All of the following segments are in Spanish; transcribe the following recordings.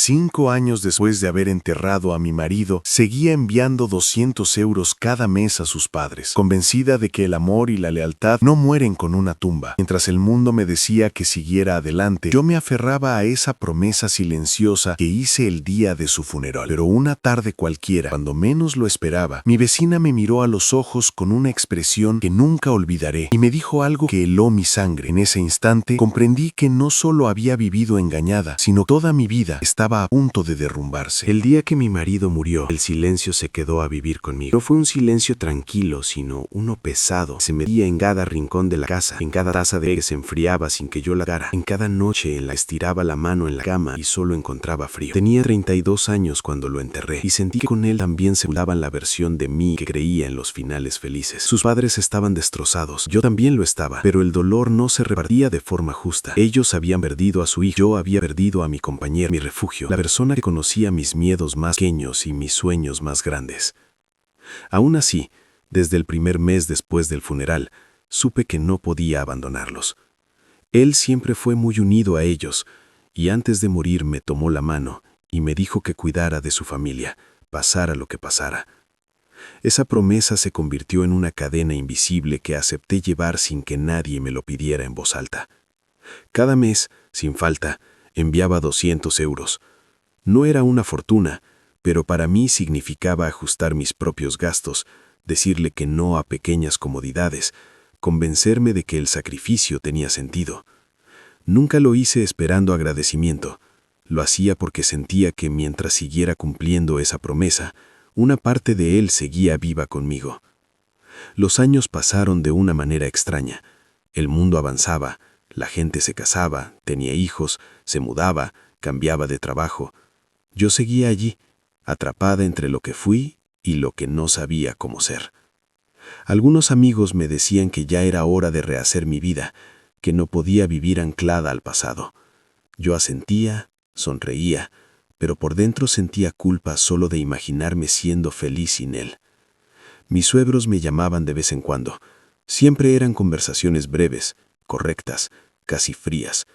5 años después de haber enterrado a mi marido, seguía enviando 200 euros cada mes a sus padres, convencida de que el amor y la lealtad no mueren con una tumba. Mientras el mundo me decía que siguiera adelante, yo me aferraba a esa promesa silenciosa que hice el día de su funeral. Pero una tarde cualquiera, cuando menos lo esperaba, mi vecina me miró a los ojos con una expresión que nunca olvidaré y me dijo algo que heló mi sangre. En ese instante comprendí que no solo había vivido engañada, sino toda mi vida estaba a punto de derrumbarse. El día que mi marido murió, el silencio se quedó a vivir conmigo. No fue un silencio tranquilo, sino uno pesado. Se metía en cada rincón de la casa, en cada taza de té que se enfriaba sin que yo la dara, en cada noche en la estiraba la mano en la cama y solo encontraba frío. Tenía 32 años cuando lo enterré y sentí que con él también se burlaban la versión de mí que creía en los finales felices. Sus padres estaban destrozados, yo también lo estaba, pero el dolor no se repartía de forma justa. Ellos habían perdido a su hijo, yo había perdido a mi compañero, mi refugio, la persona que conocía mis miedos más pequeños y mis sueños más grandes. Aún así, desde el primer mes después del funeral, supe que no podía abandonarlos. Él siempre fue muy unido a ellos, y antes de morir me tomó la mano y me dijo que cuidara de su familia, pasara lo que pasara. Esa promesa se convirtió en una cadena invisible que acepté llevar sin que nadie me lo pidiera en voz alta. Cada mes, sin falta, enviaba 200 euros. No era una fortuna, pero para mí significaba ajustar mis propios gastos, decirle que no a pequeñas comodidades, convencerme de que el sacrificio tenía sentido. Nunca lo hice esperando agradecimiento. Lo hacía porque sentía que mientras siguiera cumpliendo esa promesa, una parte de él seguía viva conmigo. Los años pasaron de una manera extraña. El mundo avanzaba, la gente se casaba, tenía hijos, se mudaba, cambiaba de trabajo. Yo seguía allí, atrapada entre lo que fui y lo que no sabía cómo ser. Algunos amigos me decían que ya era hora de rehacer mi vida, que no podía vivir anclada al pasado. Yo asentía, sonreía, pero por dentro sentía culpa solo de imaginarme siendo feliz sin él. Mis suegros me llamaban de vez en cuando. Siempre eran conversaciones breves, correctas, casi frías.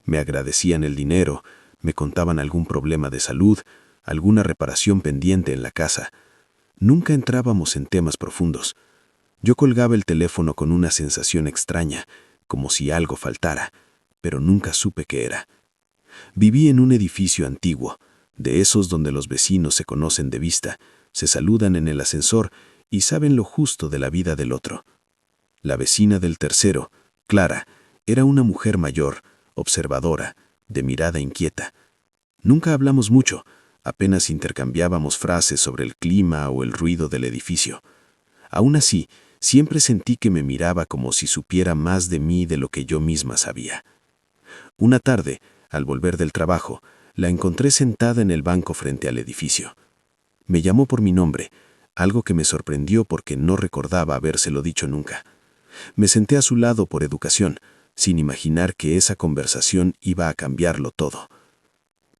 Me agradecían el dinero, me contaban algún problema de salud, alguna reparación pendiente en la casa. Nunca entrábamos en temas profundos. Yo colgaba el teléfono con una sensación extraña, como si algo faltara, pero nunca supe qué era. Viví en un edificio antiguo, de esos donde los vecinos se conocen de vista, se saludan en el ascensor y saben lo justo de la vida del otro. La vecina del tercero, Clara, era una mujer mayor, observadora, de mirada inquieta. Nunca hablamos mucho, apenas intercambiábamos frases sobre el clima o el ruido del edificio. Aún así, siempre sentí que me miraba como si supiera más de mí de lo que yo misma sabía. Una tarde, al volver del trabajo, la encontré sentada en el banco frente al edificio. Me llamó por mi nombre, algo que me sorprendió porque no recordaba habérselo dicho nunca. Me senté a su lado por educación, sin imaginar que esa conversación iba a cambiarlo todo.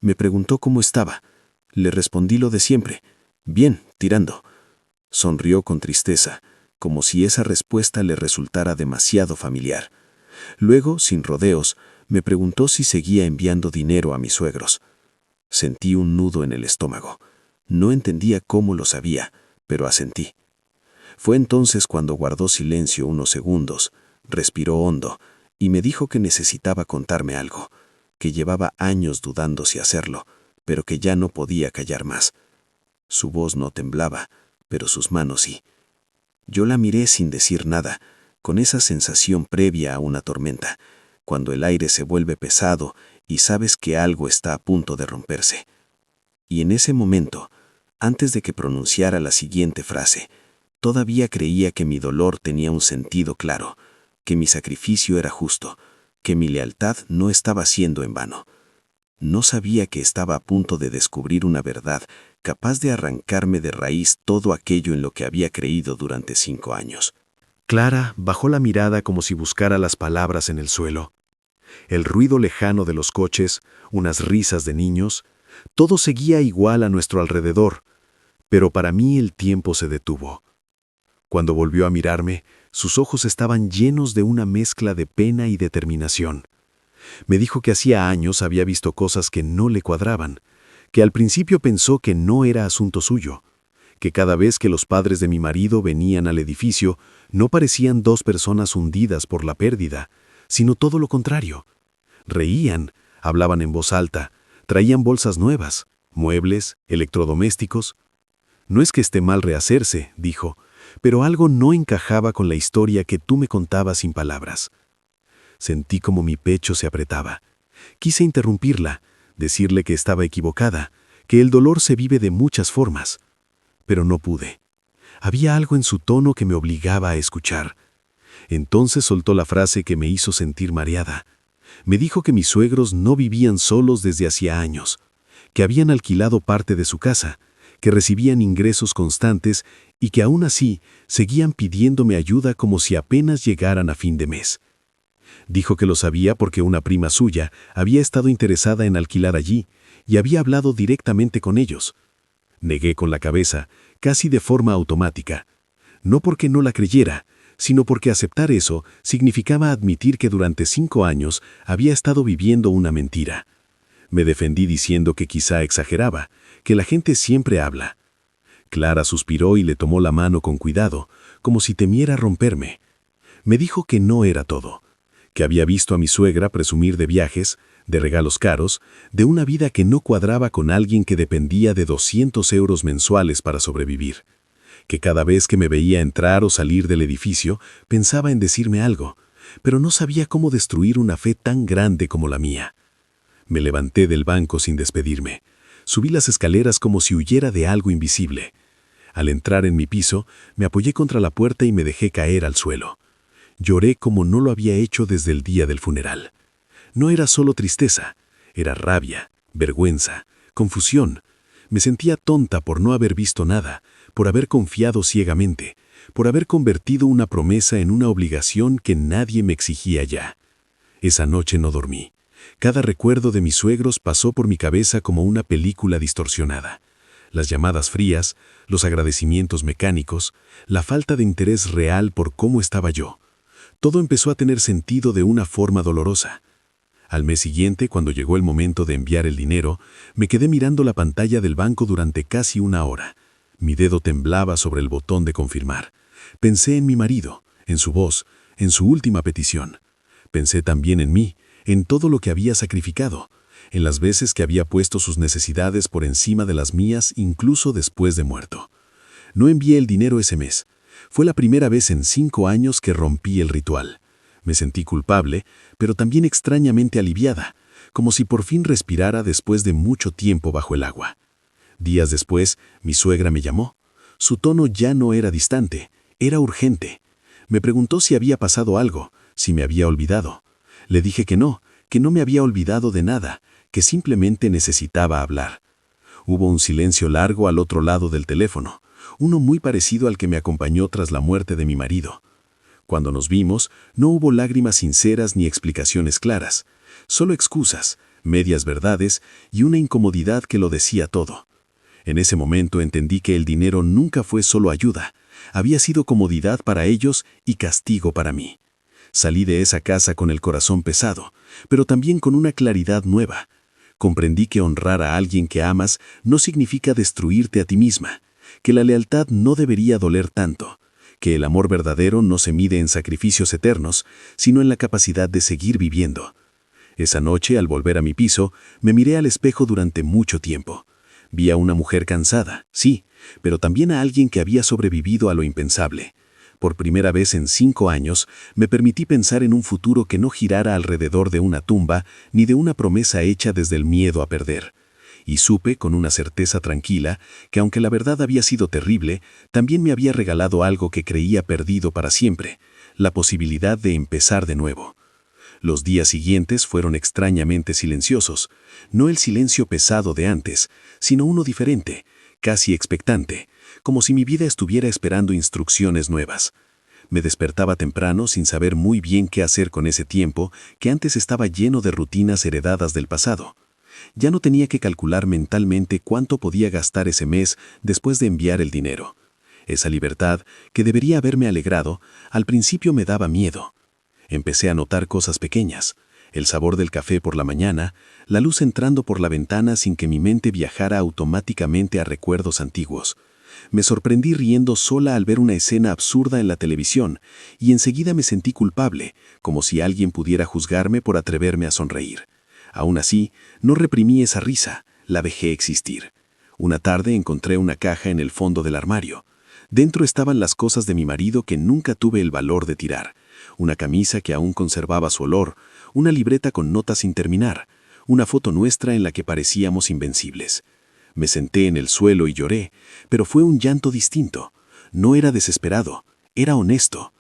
Me preguntó cómo estaba. Le respondí lo de siempre. Bien, tirando. Sonrió con tristeza, como si esa respuesta le resultara demasiado familiar. Luego, sin rodeos, me preguntó si seguía enviando dinero a mis suegros. Sentí un nudo en el estómago. No entendía cómo lo sabía, pero asentí. Fue entonces cuando guardó silencio unos segundos, respiró hondo y me dijo que necesitaba contarme algo, que llevaba años dudando si hacerlo, pero que ya no podía callar más. Su voz no temblaba, pero sus manos sí. Yo la miré sin decir nada, con esa sensación previa a una tormenta, cuando el aire se vuelve pesado y sabes que algo está a punto de romperse. Y en ese momento, antes de que pronunciara la siguiente frase, todavía creía que mi dolor tenía un sentido claro, que mi sacrificio era justo, que mi lealtad no estaba siendo en vano. No sabía que estaba a punto de descubrir una verdad capaz de arrancarme de raíz todo aquello en lo que había creído durante 5 años. Clara bajó la mirada como si buscara las palabras en el suelo. El ruido lejano de los coches, unas risas de niños, todo seguía igual a nuestro alrededor, pero para mí el tiempo se detuvo. Cuando volvió a mirarme, sus ojos estaban llenos de una mezcla de pena y determinación. Me dijo que hacía años había visto cosas que no le cuadraban, que al principio pensó que no era asunto suyo, que cada vez que los padres de mi marido venían al edificio, no parecían dos personas hundidas por la pérdida, sino todo lo contrario. Reían, hablaban en voz alta, traían bolsas nuevas, muebles, electrodomésticos. No es que esté mal rehacerse, dijo, pero algo no encajaba con la historia que tú me contabas sin palabras. Sentí como mi pecho se apretaba. Quise interrumpirla, decirle que estaba equivocada, que el dolor se vive de muchas formas, pero no pude. Había algo en su tono que me obligaba a escuchar. Entonces soltó la frase que me hizo sentir mareada. Me dijo que mis suegros no vivían solos desde hacía años, que habían alquilado parte de su casa, que recibían ingresos constantes y que aún así seguían pidiéndome ayuda como si apenas llegaran a fin de mes. Dijo que lo sabía porque una prima suya había estado interesada en alquilar allí y había hablado directamente con ellos. Negué con la cabeza, casi de forma automática. No porque no la creyera, sino porque aceptar eso significaba admitir que durante 5 años había estado viviendo una mentira. Me defendí diciendo que quizá exageraba, que la gente siempre habla. Clara suspiró y le tomó la mano con cuidado, como si temiera romperme. Me dijo que no era todo, que había visto a mi suegra presumir de viajes, de regalos caros, de una vida que no cuadraba con alguien que dependía de 200 euros mensuales para sobrevivir, que cada vez que me veía entrar o salir del edificio pensaba en decirme algo, pero no sabía cómo destruir una fe tan grande como la mía. Me levanté del banco sin despedirme. Subí las escaleras como si huyera de algo invisible. Al entrar en mi piso, me apoyé contra la puerta y me dejé caer al suelo. Lloré como no lo había hecho desde el día del funeral. No era solo tristeza, era rabia, vergüenza, confusión. Me sentía tonta por no haber visto nada, por haber confiado ciegamente, por haber convertido una promesa en una obligación que nadie me exigía ya. Esa noche no dormí. Cada recuerdo de mis suegros pasó por mi cabeza como una película distorsionada. Las llamadas frías, los agradecimientos mecánicos, la falta de interés real por cómo estaba yo. Todo empezó a tener sentido de una forma dolorosa. Al mes siguiente, cuando llegó el momento de enviar el dinero, me quedé mirando la pantalla del banco durante casi 1 hora. Mi dedo temblaba sobre el botón de confirmar. Pensé en mi marido, en su voz, en su última petición. Pensé también en mí, en todo lo que había sacrificado, en las veces que había puesto sus necesidades por encima de las mías incluso después de muerto. No envié el dinero ese mes. Fue la primera vez en 5 años que rompí el ritual. Me sentí culpable, pero también extrañamente aliviada, como si por fin respirara después de mucho tiempo bajo el agua. Días después, mi suegra me llamó. Su tono ya no era distante, era urgente. Me preguntó si había pasado algo, si me había olvidado. Le dije que no me había olvidado de nada, que simplemente necesitaba hablar. Hubo un silencio largo al otro lado del teléfono, uno muy parecido al que me acompañó tras la muerte de mi marido. Cuando nos vimos, no hubo lágrimas sinceras ni explicaciones claras, solo excusas, medias verdades y una incomodidad que lo decía todo. En ese momento entendí que el dinero nunca fue solo ayuda, había sido comodidad para ellos y castigo para mí. Salí de esa casa con el corazón pesado, pero también con una claridad nueva. Comprendí que honrar a alguien que amas no significa destruirte a ti misma, que la lealtad no debería doler tanto, que el amor verdadero no se mide en sacrificios eternos, sino en la capacidad de seguir viviendo. Esa noche, al volver a mi piso, me miré al espejo durante mucho tiempo. Vi a una mujer cansada, sí, pero también a alguien que había sobrevivido a lo impensable. Por primera vez en 5 años, me permití pensar en un futuro que no girara alrededor de una tumba ni de una promesa hecha desde el miedo a perder. Y supe, con una certeza tranquila, que aunque la verdad había sido terrible, también me había regalado algo que creía perdido para siempre, la posibilidad de empezar de nuevo. Los días siguientes fueron extrañamente silenciosos, no el silencio pesado de antes, sino uno diferente, casi expectante, como si mi vida estuviera esperando instrucciones nuevas. Me despertaba temprano sin saber muy bien qué hacer con ese tiempo que antes estaba lleno de rutinas heredadas del pasado. Ya no tenía que calcular mentalmente cuánto podía gastar ese mes después de enviar el dinero. Esa libertad, que debería haberme alegrado, al principio me daba miedo. Empecé a notar cosas pequeñas. El sabor del café por la mañana, la luz entrando por la ventana sin que mi mente viajara automáticamente a recuerdos antiguos. Me sorprendí riendo sola al ver una escena absurda en la televisión y enseguida me sentí culpable, como si alguien pudiera juzgarme por atreverme a sonreír. Aún así, no reprimí esa risa, la dejé existir. Una tarde encontré una caja en el fondo del armario. Dentro estaban las cosas de mi marido que nunca tuve el valor de tirar. Una camisa que aún conservaba su olor, una libreta con notas sin terminar, una foto nuestra en la que parecíamos invencibles. Me senté en el suelo y lloré, pero fue un llanto distinto. No era desesperado, era honesto.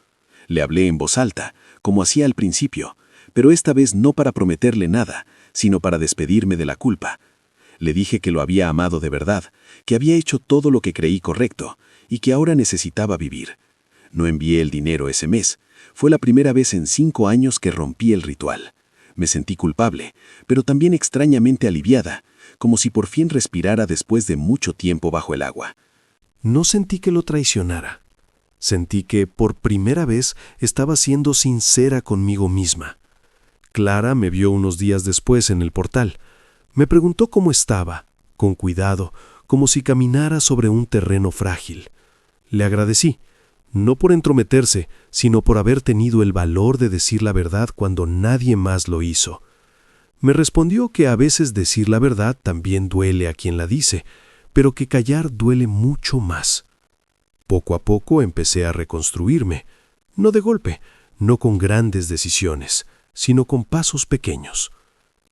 Le hablé en voz alta, como hacía al principio, pero esta vez no para prometerle nada, sino para despedirme de la culpa. Le dije que lo había amado de verdad, que había hecho todo lo que creí correcto y que ahora necesitaba vivir. No envié el dinero ese mes. Fue la primera vez en 5 años que rompí el ritual. Me sentí culpable, pero también extrañamente aliviada, como si por fin respirara después de mucho tiempo bajo el agua. No sentí que lo traicionara. Sentí que, por primera vez, estaba siendo sincera conmigo misma. Clara me vio unos días después en el portal. Me preguntó cómo estaba, con cuidado, como si caminara sobre un terreno frágil. Le agradecí, no por entrometerse, sino por haber tenido el valor de decir la verdad cuando nadie más lo hizo. Me respondió que a veces decir la verdad también duele a quien la dice, pero que callar duele mucho más. Poco a poco empecé a reconstruirme, no de golpe, no con grandes decisiones, sino con pasos pequeños.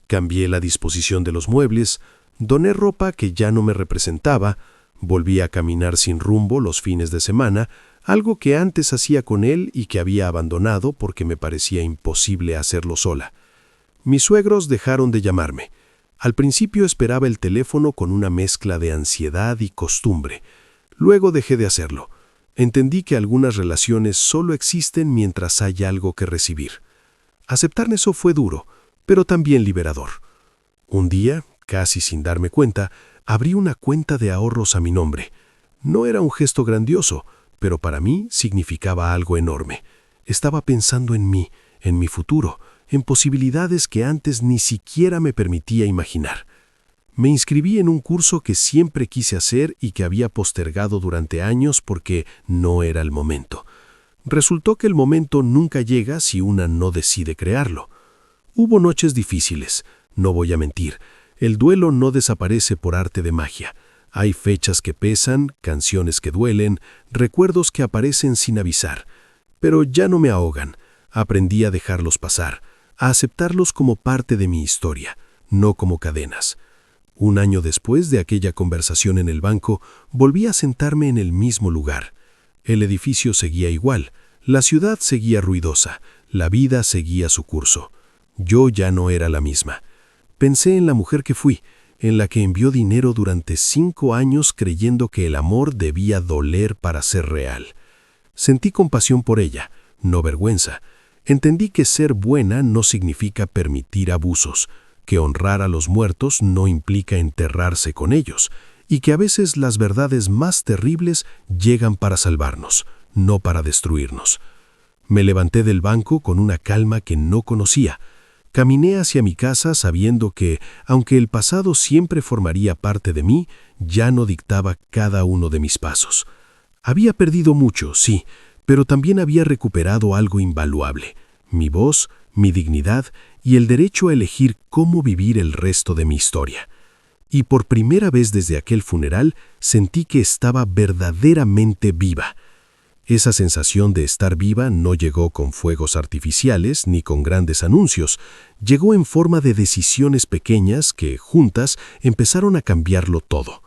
Cambié la disposición de los muebles, doné ropa que ya no me representaba, volví a caminar sin rumbo los fines de semana, algo que antes hacía con él y que había abandonado porque me parecía imposible hacerlo sola. Mis suegros dejaron de llamarme. Al principio esperaba el teléfono con una mezcla de ansiedad y costumbre. Luego dejé de hacerlo. Entendí que algunas relaciones solo existen mientras hay algo que recibir. Aceptar eso fue duro, pero también liberador. Un día, casi sin darme cuenta, abrí una cuenta de ahorros a mi nombre. No era un gesto grandioso, pero para mí significaba algo enorme. Estaba pensando en mí, en mi futuro, en posibilidades que antes ni siquiera me permitía imaginar. Me inscribí en un curso que siempre quise hacer y que había postergado durante años porque no era el momento. Resultó que el momento nunca llega si una no decide crearlo. Hubo noches difíciles, no voy a mentir. El duelo no desaparece por arte de magia. Hay fechas que pesan, canciones que duelen, recuerdos que aparecen sin avisar. Pero ya no me ahogan. Aprendí a dejarlos pasar, a aceptarlos como parte de mi historia, no como cadenas. Un año después de aquella conversación en el banco, volví a sentarme en el mismo lugar. El edificio seguía igual, la ciudad seguía ruidosa, la vida seguía su curso. Yo ya no era la misma. Pensé en la mujer que fui, en la que envió dinero durante 5 años creyendo que el amor debía doler para ser real. Sentí compasión por ella, no vergüenza. Entendí que ser buena no significa permitir abusos, que honrar a los muertos no implica enterrarse con ellos, y que a veces las verdades más terribles llegan para salvarnos, no para destruirnos. Me levanté del banco con una calma que no conocía. Caminé hacia mi casa sabiendo que, aunque el pasado siempre formaría parte de mí, ya no dictaba cada uno de mis pasos. Había perdido mucho, sí, pero también había recuperado algo invaluable: mi voz, mi dignidad y el derecho a elegir cómo vivir el resto de mi historia. Y por primera vez desde aquel funeral sentí que estaba verdaderamente viva. Esa sensación de estar viva no llegó con fuegos artificiales ni con grandes anuncios. Llegó en forma de decisiones pequeñas que, juntas, empezaron a cambiarlo todo.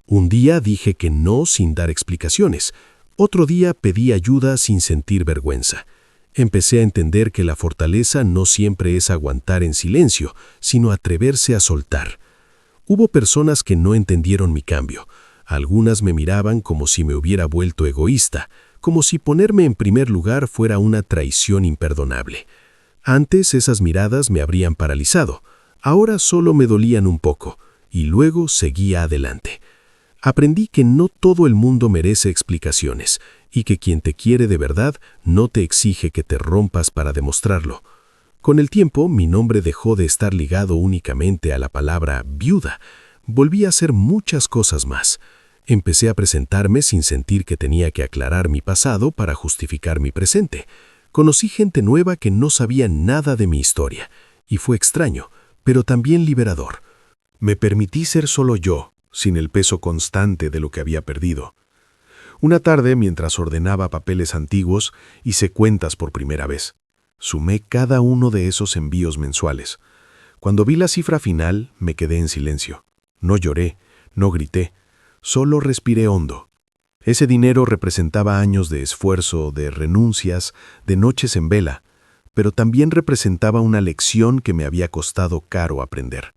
Un día dije que no sin dar explicaciones. Otro día pedí ayuda sin sentir vergüenza. Empecé a entender que la fortaleza no siempre es aguantar en silencio, sino atreverse a soltar. Hubo personas que no entendieron mi cambio. Algunas me miraban como si me hubiera vuelto egoísta, como si ponerme en primer lugar fuera una traición imperdonable. Antes esas miradas me habrían paralizado, ahora solo me dolían un poco, y luego seguía adelante. Aprendí que no todo el mundo merece explicaciones, y que quien te quiere de verdad no te exige que te rompas para demostrarlo. Con el tiempo, mi nombre dejó de estar ligado únicamente a la palabra viuda. Volví a hacer muchas cosas más. Empecé a presentarme sin sentir que tenía que aclarar mi pasado para justificar mi presente. Conocí gente nueva que no sabía nada de mi historia, y fue extraño, pero también liberador. Me permití ser solo yo, sin el peso constante de lo que había perdido. Una tarde, mientras ordenaba papeles antiguos, hice cuentas por primera vez. Sumé cada uno de esos envíos mensuales. Cuando vi la cifra final, me quedé en silencio. No lloré, no grité, solo respiré hondo. Ese dinero representaba años de esfuerzo, de renuncias, de noches en vela, pero también representaba una lección que me había costado caro aprender.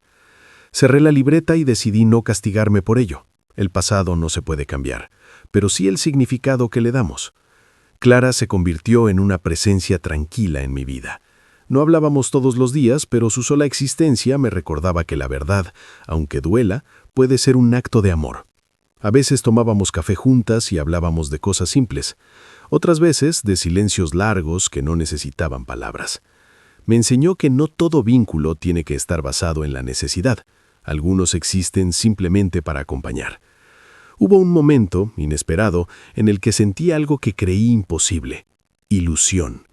Cerré la libreta y decidí no castigarme por ello. El pasado no se puede cambiar, pero sí el significado que le damos. Clara se convirtió en una presencia tranquila en mi vida. No hablábamos todos los días, pero su sola existencia me recordaba que la verdad, aunque duela, puede ser un acto de amor. A veces tomábamos café juntas y hablábamos de cosas simples, otras veces de silencios largos que no necesitaban palabras. Me enseñó que no todo vínculo tiene que estar basado en la necesidad. Algunos existen simplemente para acompañar. Hubo un momento, inesperado, en el que sentí algo que creí imposible: ilusión.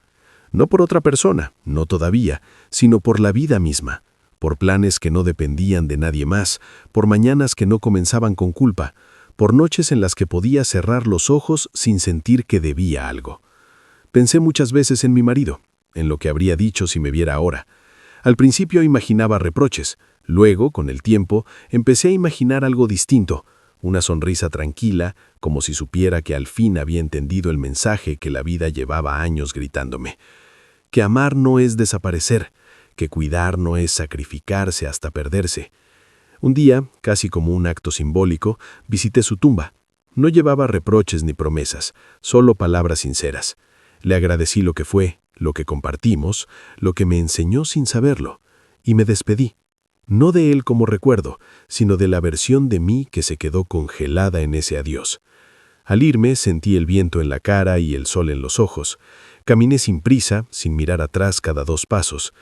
No por otra persona, no todavía, sino por la vida misma, por planes que no dependían de nadie más, por mañanas que no comenzaban con culpa, por noches en las que podía cerrar los ojos sin sentir que debía algo. Pensé muchas veces en mi marido, en lo que habría dicho si me viera ahora. Al principio imaginaba reproches, luego, con el tiempo, empecé a imaginar algo distinto, una sonrisa tranquila, como si supiera que al fin había entendido el mensaje que la vida llevaba años gritándome: que amar no es desaparecer, que cuidar no es sacrificarse hasta perderse. Un día, casi como un acto simbólico, visité su tumba. No llevaba reproches ni promesas, solo palabras sinceras. Le agradecí lo que fue, lo que compartimos, lo que me enseñó sin saberlo, y me despedí. No de él como recuerdo, sino de la versión de mí que se quedó congelada en ese adiós. Al irme sentí el viento en la cara y el sol en los ojos. Caminé sin prisa, sin mirar atrás cada 2 pasos.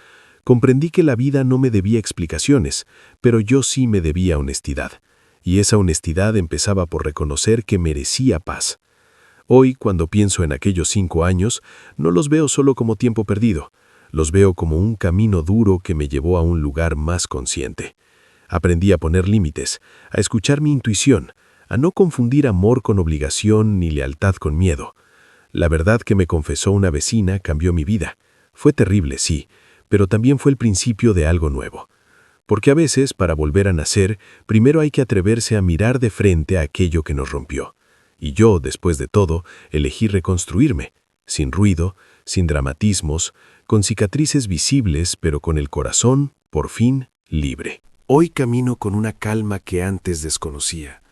Comprendí que la vida no me debía explicaciones, pero yo sí me debía honestidad. Y esa honestidad empezaba por reconocer que merecía paz. Hoy, cuando pienso en aquellos 5 años, no los veo solo como tiempo perdido. Los veo como un camino duro que me llevó a un lugar más consciente. Aprendí a poner límites, a escuchar mi intuición, a no confundir amor con obligación ni lealtad con miedo. La verdad que me confesó una vecina cambió mi vida. Fue terrible, sí, pero también fue el principio de algo nuevo. Porque a veces, para volver a nacer, primero hay que atreverse a mirar de frente a aquello que nos rompió. Y yo, después de todo, elegí reconstruirme, sin ruido, sin dramatismos, con cicatrices visibles, pero con el corazón, por fin, libre. Hoy camino con una calma que antes desconocía.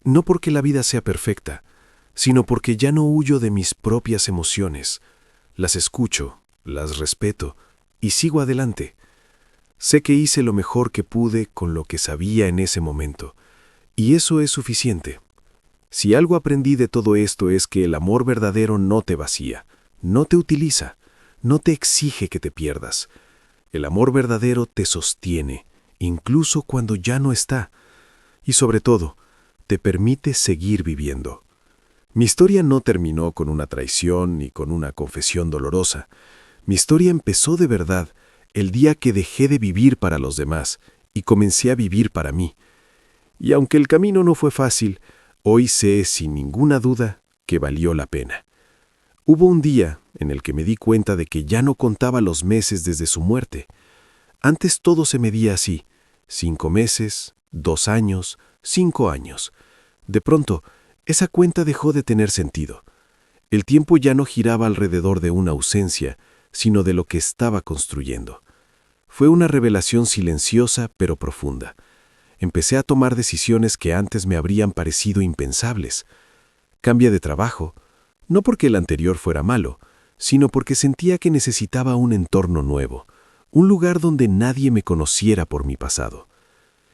No porque la vida sea perfecta, sino porque ya no huyo de mis propias emociones. Las escucho, las respeto y sigo adelante. Sé que hice lo mejor que pude con lo que sabía en ese momento, y eso es suficiente. Si algo aprendí de todo esto es que el amor verdadero no te vacía, no te utiliza, no te exige que te pierdas. El amor verdadero te sostiene, incluso cuando ya no está, y sobre todo, te permite seguir viviendo. Mi historia no terminó con una traición ni con una confesión dolorosa. Mi historia empezó de verdad el día que dejé de vivir para los demás y comencé a vivir para mí. Y aunque el camino no fue fácil, hoy sé sin ninguna duda que valió la pena. Hubo un día en el que me di cuenta de que ya no contaba los meses desde su muerte. Antes todo se medía así: 5 meses, 2 años, 5 años. De pronto, esa cuenta dejó de tener sentido. El tiempo ya no giraba alrededor de una ausencia, sino de lo que estaba construyendo. Fue una revelación silenciosa pero profunda. Empecé a tomar decisiones que antes me habrían parecido impensables. Cambié de trabajo, no porque el anterior fuera malo, sino porque sentía que necesitaba un entorno nuevo, un lugar donde nadie me conociera por mi pasado.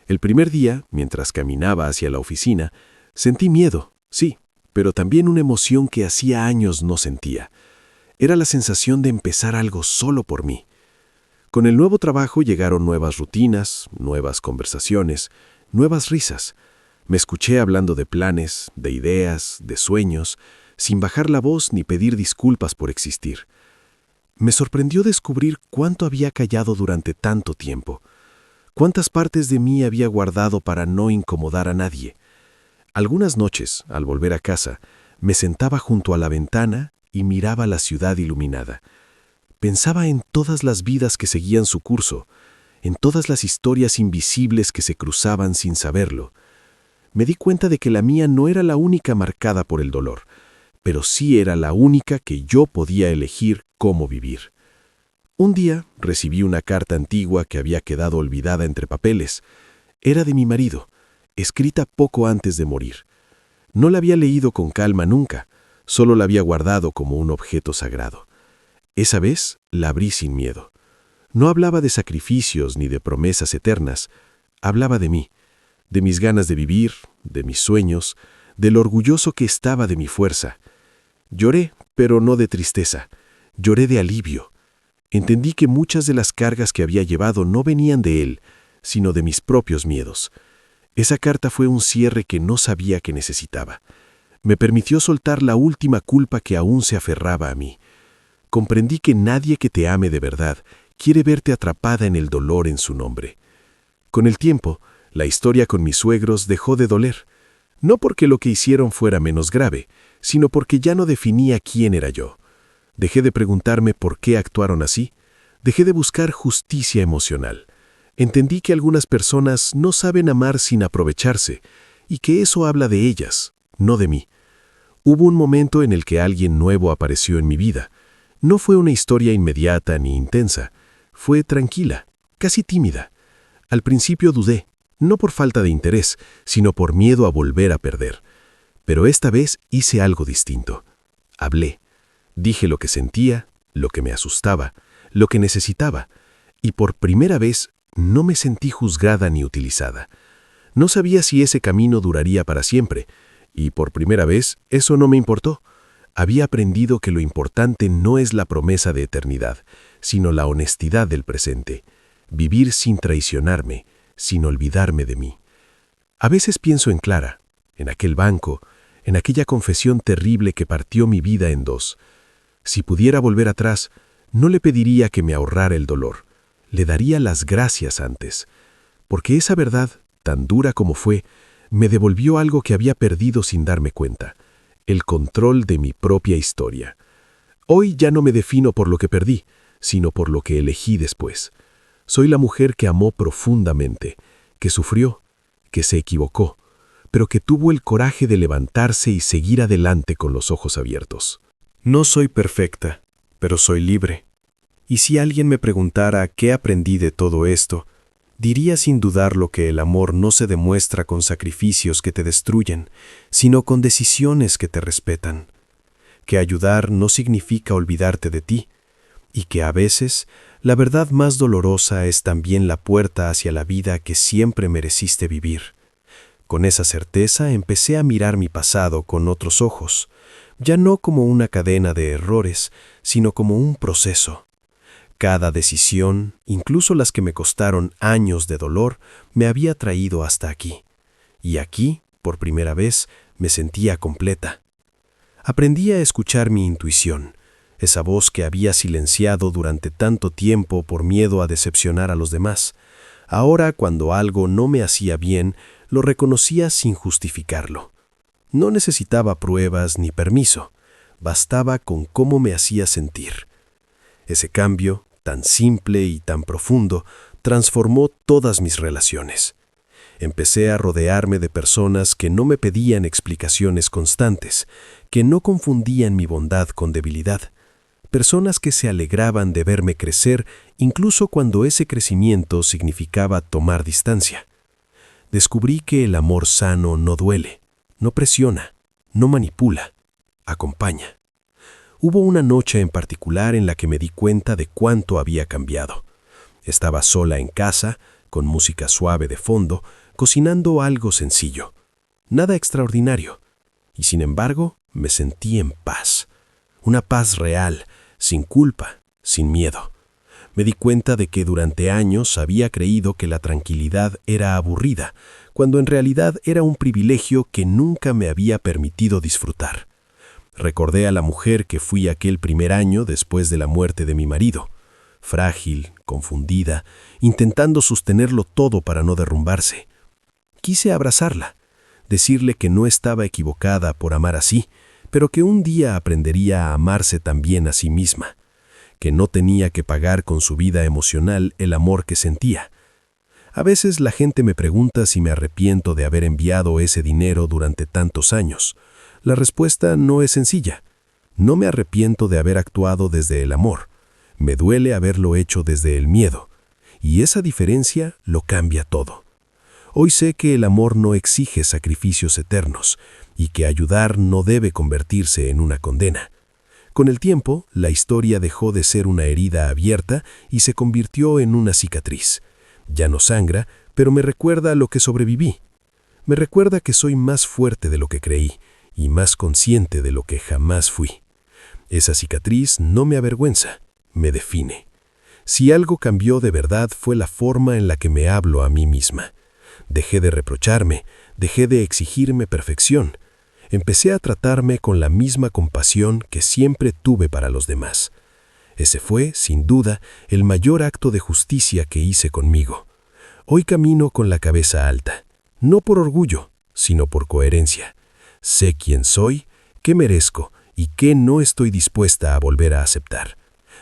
El primer día, mientras caminaba hacia la oficina, sentí miedo, sí, pero también una emoción que hacía años no sentía. Era la sensación de empezar algo solo por mí. Con el nuevo trabajo llegaron nuevas rutinas, nuevas conversaciones, nuevas risas. Me escuché hablando de planes, de ideas, de sueños, sin bajar la voz ni pedir disculpas por existir. Me sorprendió descubrir cuánto había callado durante tanto tiempo, cuántas partes de mí había guardado para no incomodar a nadie. Algunas noches, al volver a casa, me sentaba junto a la ventana y miraba la ciudad iluminada. Pensaba en todas las vidas que seguían su curso, en todas las historias invisibles que se cruzaban sin saberlo. Me di cuenta de que la mía no era la única marcada por el dolor, pero sí era la única que yo podía elegir cómo vivir. Un día recibí una carta antigua que había quedado olvidada entre papeles. Era de mi marido, escrita poco antes de morir. No la había leído con calma nunca, solo la había guardado como un objeto sagrado. Esa vez la abrí sin miedo. No hablaba de sacrificios ni de promesas eternas, hablaba de mí, de mis ganas de vivir, de mis sueños, de lo orgulloso que estaba de mi fuerza. Lloré, pero no de tristeza, lloré de alivio. Entendí que muchas de las cargas que había llevado no venían de él, sino de mis propios miedos. Esa carta fue un cierre que no sabía que necesitaba. Me permitió soltar la última culpa que aún se aferraba a mí. Comprendí que nadie que te ame de verdad quiere verte atrapada en el dolor en su nombre. Con el tiempo, la historia con mis suegros dejó de doler, no porque lo que hicieron fuera menos grave, sino porque ya no definía quién era yo. Dejé de preguntarme por qué actuaron así, dejé de buscar justicia emocional. Entendí que algunas personas no saben amar sin aprovecharse, y que eso habla de ellas, no de mí. Hubo un momento en el que alguien nuevo apareció en mi vida. No fue una historia inmediata ni intensa, fue tranquila, casi tímida. Al principio dudé, no por falta de interés, sino por miedo a volver a perder. Pero esta vez hice algo distinto. Hablé. Dije lo que sentía, lo que me asustaba, lo que necesitaba, y por primera vez no me sentí juzgada ni utilizada. No sabía si ese camino duraría para siempre, y por primera vez eso no me importó. Había aprendido que lo importante no es la promesa de eternidad, sino la honestidad del presente, vivir sin traicionarme, sin olvidarme de mí. A veces pienso en Clara, en aquel banco, en aquella confesión terrible que partió mi vida en dos. Si pudiera volver atrás, no le pediría que me ahorrara el dolor, le daría las gracias antes, porque esa verdad, tan dura como fue, me devolvió algo que había perdido sin darme cuenta, el control de mi propia historia. Hoy ya no me defino por lo que perdí, sino por lo que elegí después. Soy la mujer que amó profundamente, que sufrió, que se equivocó, pero que tuvo el coraje de levantarse y seguir adelante con los ojos abiertos. No soy perfecta, pero soy libre. Y si alguien me preguntara qué aprendí de todo esto, diría sin dudarlo que el amor no se demuestra con sacrificios que te destruyen, sino con decisiones que te respetan. Que ayudar no significa olvidarte de ti, y que a veces la verdad más dolorosa es también la puerta hacia la vida que siempre mereciste vivir. Con esa certeza empecé a mirar mi pasado con otros ojos, ya no como una cadena de errores, sino como un proceso. Cada decisión, incluso las que me costaron años de dolor, me había traído hasta aquí. Y aquí, por primera vez, me sentía completa. Aprendí a escuchar mi intuición, esa voz que había silenciado durante tanto tiempo por miedo a decepcionar a los demás. Ahora, cuando algo no me hacía bien, lo reconocía sin justificarlo. No necesitaba pruebas ni permiso, bastaba con cómo me hacía sentir. Ese cambio, tan simple y tan profundo, transformó todas mis relaciones. Empecé a rodearme de personas que no me pedían explicaciones constantes, que no confundían mi bondad con debilidad, personas que se alegraban de verme crecer incluso cuando ese crecimiento significaba tomar distancia. Descubrí que el amor sano no duele, no presiona, no manipula, acompaña. Hubo una noche en particular en la que me di cuenta de cuánto había cambiado. Estaba sola en casa, con música suave de fondo, cocinando algo sencillo. Nada extraordinario. Y sin embargo, me sentí en paz. Una paz real, sin culpa, sin miedo. Me di cuenta de que durante años había creído que la tranquilidad era aburrida, cuando en realidad era un privilegio que nunca me había permitido disfrutar. Recordé a la mujer que fui aquel primer año después de la muerte de mi marido, frágil, confundida, intentando sostenerlo todo para no derrumbarse. Quise abrazarla, decirle que no estaba equivocada por amar así, pero que un día aprendería a amarse también a sí misma, que no tenía que pagar con su vida emocional el amor que sentía. A veces la gente me pregunta si me arrepiento de haber enviado ese dinero durante tantos años. La respuesta no es sencilla. No me arrepiento de haber actuado desde el amor. Me duele haberlo hecho desde el miedo. Y esa diferencia lo cambia todo. Hoy sé que el amor no exige sacrificios eternos y que ayudar no debe convertirse en una condena. Con el tiempo, la historia dejó de ser una herida abierta y se convirtió en una cicatriz. Ya no sangra, pero me recuerda a lo que sobreviví. Me recuerda que soy más fuerte de lo que creí y más consciente de lo que jamás fui. Esa cicatriz no me avergüenza, me define. Si algo cambió de verdad fue la forma en la que me hablo a mí misma. Dejé de reprocharme, dejé de exigirme perfección. Empecé a tratarme con la misma compasión que siempre tuve para los demás. Ese fue, sin duda, el mayor acto de justicia que hice conmigo. Hoy camino con la cabeza alta, no por orgullo, sino por coherencia. Sé quién soy, qué merezco y qué no estoy dispuesta a volver a aceptar.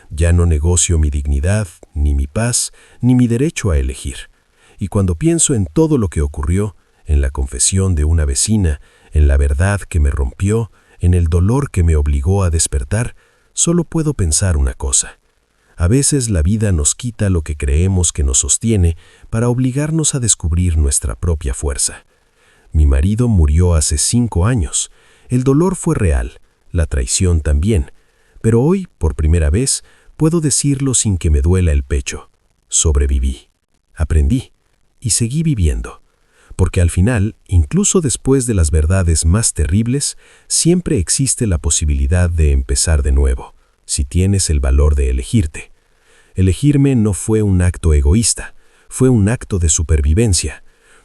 Ya no negocio mi dignidad, ni mi paz, ni mi derecho a elegir. Y cuando pienso en todo lo que ocurrió, en la confesión de una vecina, en la verdad que me rompió, en el dolor que me obligó a despertar, solo puedo pensar una cosa. A veces la vida nos quita lo que creemos que nos sostiene para obligarnos a descubrir nuestra propia fuerza. Mi marido murió hace 5 años. El dolor fue real, la traición también. Pero hoy, por primera vez, puedo decirlo sin que me duela el pecho. Sobreviví, aprendí y seguí viviendo. Porque al final, incluso después de las verdades más terribles, siempre existe la posibilidad de empezar de nuevo, si tienes el valor de elegirte. Elegirme no fue un acto egoísta, fue un acto de supervivencia.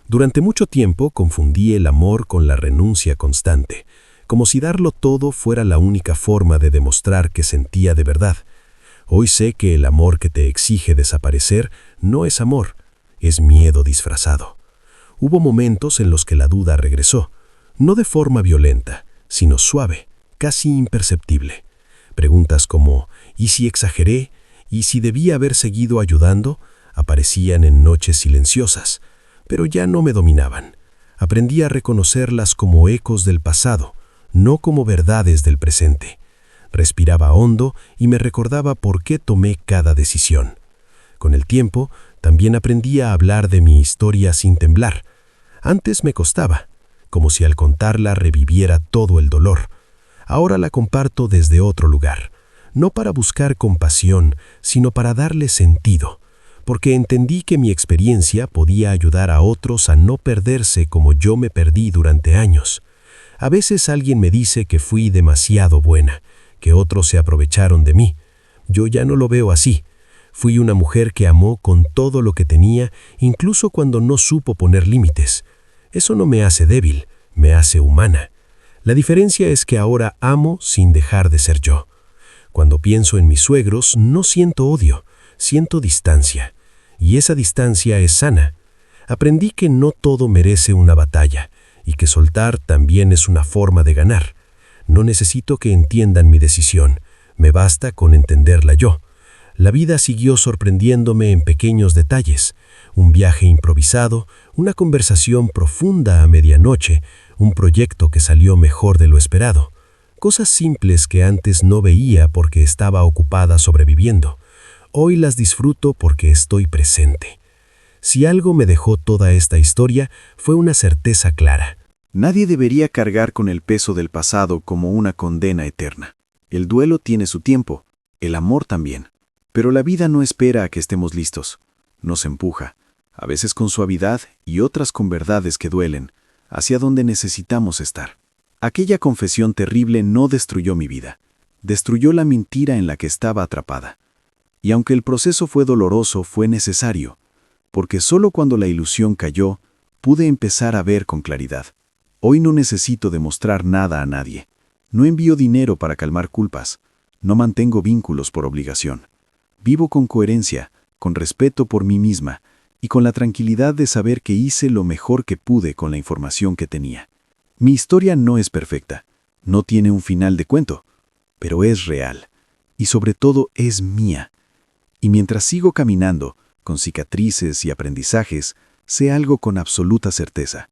Durante mucho tiempo confundí el amor con la renuncia constante, como si darlo todo fuera la única forma de demostrar que sentía de verdad. Hoy sé que el amor que te exige desaparecer no es amor, es miedo disfrazado. Hubo momentos en los que la duda regresó, no de forma violenta, sino suave, casi imperceptible. Preguntas como ¿y si exageré? ¿Y si debía haber seguido ayudando? Aparecían en noches silenciosas, pero ya no me dominaban. Aprendí a reconocerlas como ecos del pasado, no como verdades del presente. Respiraba hondo y me recordaba por qué tomé cada decisión. Con el tiempo, también aprendí a hablar de mi historia sin temblar. Antes me costaba, como si al contarla reviviera todo el dolor. Ahora la comparto desde otro lugar, no para buscar compasión, sino para darle sentido, porque entendí que mi experiencia podía ayudar a otros a no perderse como yo me perdí durante años. A veces alguien me dice que fui demasiado buena, que otros se aprovecharon de mí. Yo ya no lo veo así. Fui una mujer que amó con todo lo que tenía, incluso cuando no supo poner límites. Eso no me hace débil, me hace humana. La diferencia es que ahora amo sin dejar de ser yo. Cuando pienso en mis suegros, no siento odio, siento distancia. Y esa distancia es sana. Aprendí que no todo merece una batalla, y que soltar también es una forma de ganar. No necesito que entiendan mi decisión, me basta con entenderla yo. La vida siguió sorprendiéndome en pequeños detalles. Un viaje improvisado, una conversación profunda a medianoche, un proyecto que salió mejor de lo esperado. Cosas simples que antes no veía porque estaba ocupada sobreviviendo. Hoy las disfruto porque estoy presente. Si algo me dejó toda esta historia, fue una certeza clara. Nadie debería cargar con el peso del pasado como una condena eterna. El duelo tiene su tiempo, el amor también. Pero la vida no espera a que estemos listos. Nos empuja, a veces con suavidad y otras con verdades que duelen, hacia donde necesitamos estar. Aquella confesión terrible no destruyó mi vida. Destruyó la mentira en la que estaba atrapada. Y aunque el proceso fue doloroso, fue necesario, porque solo cuando la ilusión cayó, pude empezar a ver con claridad. Hoy no necesito demostrar nada a nadie. No envío dinero para calmar culpas. No mantengo vínculos por obligación. Vivo con coherencia, con respeto por mí misma y con la tranquilidad de saber que hice lo mejor que pude con la información que tenía. Mi historia no es perfecta, no tiene un final de cuento, pero es real y sobre todo es mía. Y mientras sigo caminando, con cicatrices y aprendizajes, sé algo con absoluta certeza.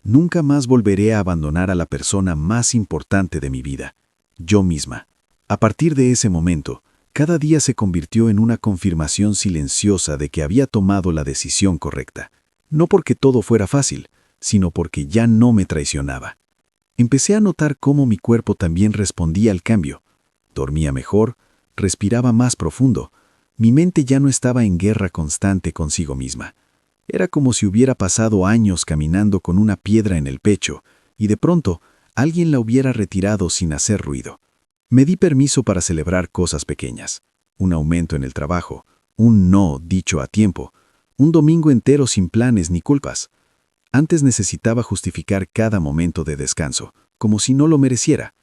Nunca más volveré a abandonar a la persona más importante de mi vida, yo misma. A partir de ese momento, cada día se convirtió en una confirmación silenciosa de que había tomado la decisión correcta. No porque todo fuera fácil, sino porque ya no me traicionaba. Empecé a notar cómo mi cuerpo también respondía al cambio. Dormía mejor, respiraba más profundo. Mi mente ya no estaba en guerra constante consigo misma. Era como si hubiera pasado años caminando con una piedra en el pecho y de pronto alguien la hubiera retirado sin hacer ruido. Me di permiso para celebrar cosas pequeñas. Un aumento en el trabajo, un no dicho a tiempo, un domingo entero sin planes ni culpas. Antes necesitaba justificar cada momento de descanso, como si no lo mereciera.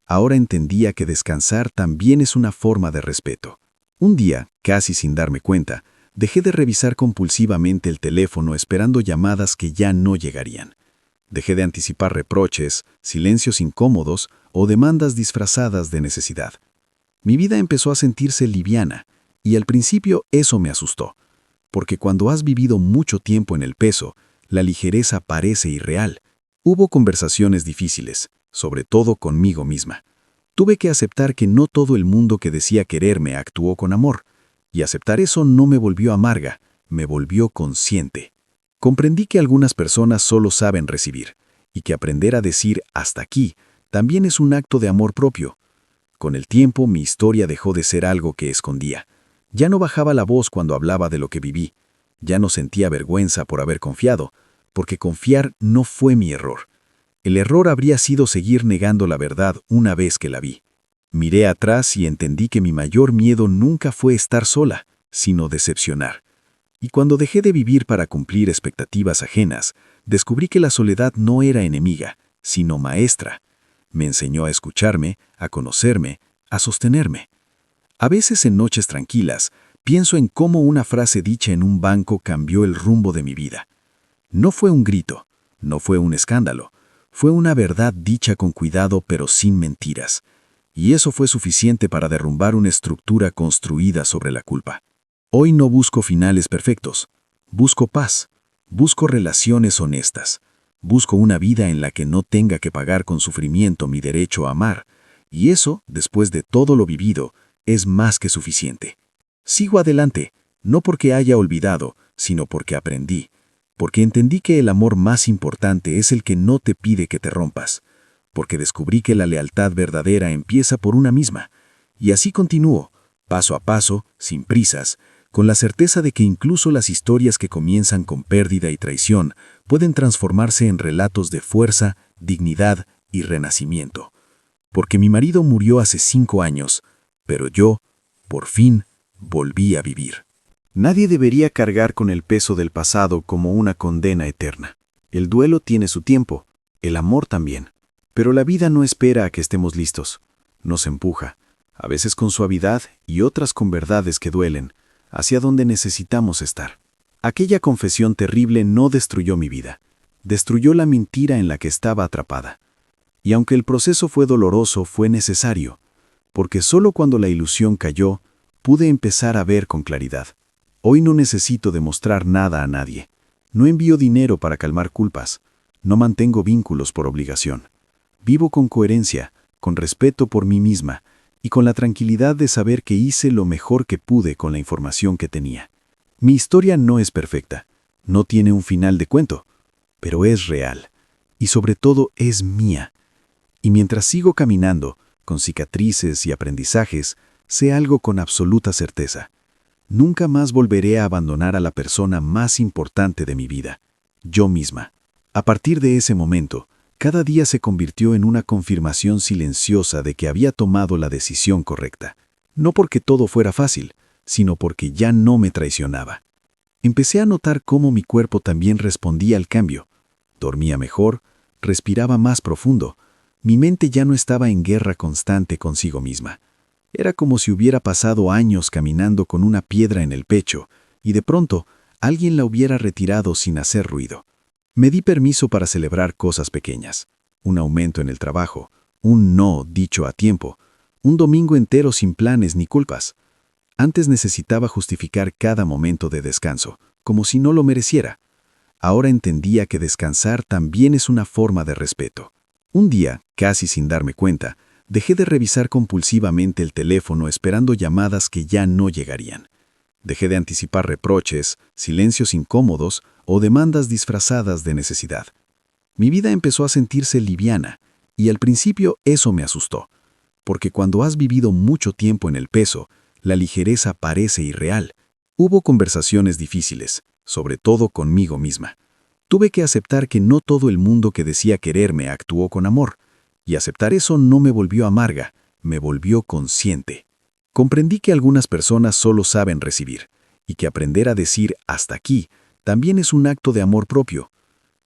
Ahora entendía que descansar también es una forma de respeto. Un día, casi sin darme cuenta, dejé de revisar compulsivamente el teléfono esperando llamadas que ya no llegarían. Dejé de anticipar reproches, silencios incómodos o demandas disfrazadas de necesidad. Mi vida empezó a sentirse liviana, y al principio eso me asustó, porque cuando has vivido mucho tiempo en el peso, la ligereza parece irreal. Hubo conversaciones difíciles, sobre todo conmigo misma. Tuve que aceptar que no todo el mundo que decía quererme actuó con amor, y aceptar eso no me volvió amarga, me volvió consciente. Comprendí que algunas personas solo saben recibir, y que aprender a decir hasta aquí también es un acto de amor propio. Con el tiempo mi historia dejó de ser algo que escondía. Ya no bajaba la voz cuando hablaba de lo que viví. Ya no sentía vergüenza por haber confiado, porque confiar no fue mi error. El error habría sido seguir negando la verdad una vez que la vi. Miré atrás y entendí que mi mayor miedo nunca fue estar sola, sino decepcionar. Y cuando dejé de vivir para cumplir expectativas ajenas, descubrí que la soledad no era enemiga, sino maestra. Me enseñó a escucharme, a conocerme, a sostenerme. A veces en noches tranquilas, pienso en cómo una frase dicha en un banco cambió el rumbo de mi vida. No fue un grito, no fue un escándalo, fue una verdad dicha con cuidado pero sin mentiras. Y eso fue suficiente para derrumbar una estructura construida sobre la culpa. Hoy no busco finales perfectos, busco paz, busco relaciones honestas, busco una vida en la que no tenga que pagar con sufrimiento mi derecho a amar, y eso, después de todo lo vivido, es más que suficiente. Sigo adelante, no porque haya olvidado, sino porque aprendí, porque entendí que el amor más importante es el que no te pide que te rompas, porque descubrí que la lealtad verdadera empieza por una misma, y así continúo, paso a paso, sin prisas, con la certeza de que incluso las historias que comienzan con pérdida y traición pueden transformarse en relatos de fuerza, dignidad y renacimiento. Porque mi marido murió hace 5 años, pero yo, por fin, volví a vivir. Nadie debería cargar con el peso del pasado como una condena eterna. El duelo tiene su tiempo, el amor también. Pero la vida no espera a que estemos listos. Nos empuja, a veces con suavidad y otras con verdades que duelen, hacia donde necesitamos estar. Aquella confesión terrible no destruyó mi vida, destruyó la mentira en la que estaba atrapada. Y aunque el proceso fue doloroso, fue necesario, porque solo cuando la ilusión cayó, pude empezar a ver con claridad. Hoy no necesito demostrar nada a nadie. No envío dinero para calmar culpas. No mantengo vínculos por obligación. Vivo con coherencia, con respeto por mí misma, y con la tranquilidad de saber que hice lo mejor que pude con la información que tenía. Mi historia no es perfecta, no tiene un final de cuento, pero es real, y sobre todo es mía. Y mientras sigo caminando, con cicatrices y aprendizajes, sé algo con absoluta certeza. Nunca más volveré a abandonar a la persona más importante de mi vida, yo misma. A partir de ese momento, cada día se convirtió en una confirmación silenciosa de que había tomado la decisión correcta. No porque todo fuera fácil, sino porque ya no me traicionaba. Empecé a notar cómo mi cuerpo también respondía al cambio. Dormía mejor, respiraba más profundo. Mi mente ya no estaba en guerra constante consigo misma. Era como si hubiera pasado años caminando con una piedra en el pecho, y de pronto alguien la hubiera retirado sin hacer ruido. Me di permiso para celebrar cosas pequeñas. Un aumento en el trabajo, un no dicho a tiempo, un domingo entero sin planes ni culpas. Antes necesitaba justificar cada momento de descanso, como si no lo mereciera. Ahora entendía que descansar también es una forma de respeto. Un día, casi sin darme cuenta, dejé de revisar compulsivamente el teléfono esperando llamadas que ya no llegarían. Dejé de anticipar reproches, silencios incómodos o demandas disfrazadas de necesidad. Mi vida empezó a sentirse liviana, y al principio eso me asustó, porque cuando has vivido mucho tiempo en el peso, la ligereza parece irreal. Hubo conversaciones difíciles, sobre todo conmigo misma. Tuve que aceptar que no todo el mundo que decía quererme actuó con amor, y aceptar eso no me volvió amarga, me volvió consciente. Comprendí que algunas personas solo saben recibir, y que aprender a decir hasta aquí también es un acto de amor propio.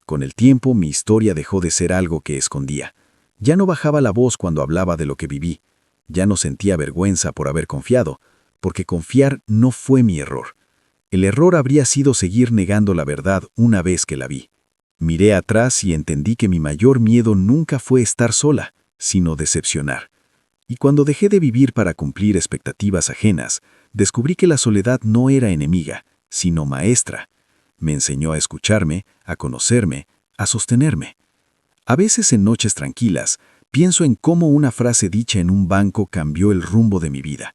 Con el tiempo mi historia dejó de ser algo que escondía. Ya no bajaba la voz cuando hablaba de lo que viví. Ya no sentía vergüenza por haber confiado, porque confiar no fue mi error. El error habría sido seguir negando la verdad una vez que la vi. Miré atrás y entendí que mi mayor miedo nunca fue estar sola, sino decepcionar. Y cuando dejé de vivir para cumplir expectativas ajenas, descubrí que la soledad no era enemiga, sino maestra. Me enseñó a escucharme, a conocerme, a sostenerme. A veces en noches tranquilas, pienso en cómo una frase dicha en un banco cambió el rumbo de mi vida.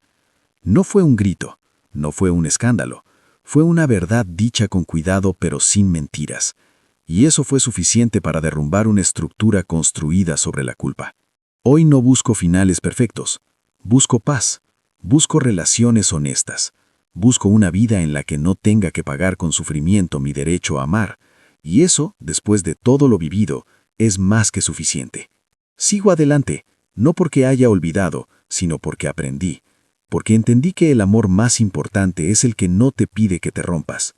No fue un grito, no fue un escándalo, fue una verdad dicha con cuidado pero sin mentiras. Y eso fue suficiente para derrumbar una estructura construida sobre la culpa. Hoy no busco finales perfectos, busco paz, busco relaciones honestas, busco una vida en la que no tenga que pagar con sufrimiento mi derecho a amar, y eso, después de todo lo vivido, es más que suficiente. Sigo adelante, no porque haya olvidado, sino porque aprendí, porque entendí que el amor más importante es el que no te pide que te rompas,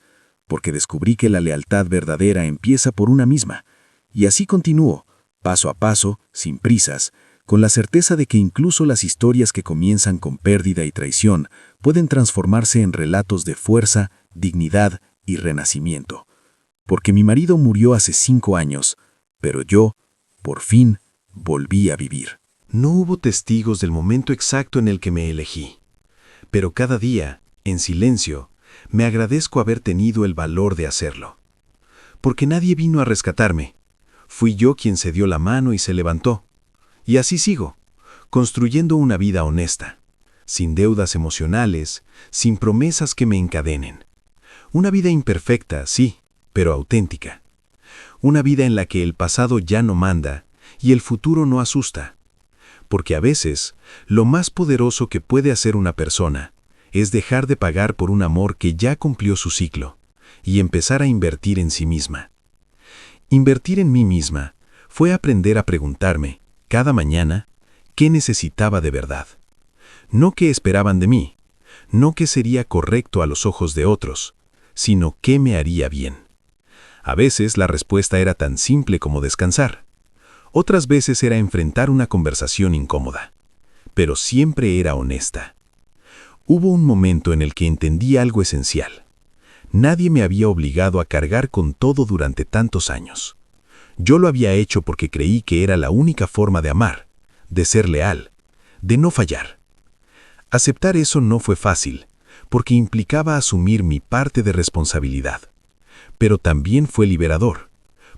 porque descubrí que la lealtad verdadera empieza por una misma, y así continúo, paso a paso, sin prisas, con la certeza de que incluso las historias que comienzan con pérdida y traición pueden transformarse en relatos de fuerza, dignidad y renacimiento. Porque mi marido murió hace 5 años, pero yo, por fin, volví a vivir. No hubo testigos del momento exacto en el que me elegí, pero cada día, en silencio, me agradezco haber tenido el valor de hacerlo. Porque nadie vino a rescatarme. Fui yo quien se dio la mano y se levantó. Y así sigo, construyendo una vida honesta, sin deudas emocionales, sin promesas que me encadenen. Una vida imperfecta, sí, pero auténtica. Una vida en la que el pasado ya no manda y el futuro no asusta. Porque a veces, lo más poderoso que puede hacer una persona es dejar de pagar por un amor que ya cumplió su ciclo y empezar a invertir en sí misma. Invertir en mí misma fue aprender a preguntarme, cada mañana, qué necesitaba de verdad. No qué esperaban de mí, no qué sería correcto a los ojos de otros, sino qué me haría bien. A veces la respuesta era tan simple como descansar. Otras veces era enfrentar una conversación incómoda, pero siempre era honesta. Hubo un momento en el que entendí algo esencial. Nadie me había obligado a cargar con todo durante tantos años. Yo lo había hecho porque creí que era la única forma de amar, de ser leal, de no fallar. Aceptar eso no fue fácil, porque implicaba asumir mi parte de responsabilidad. Pero también fue liberador,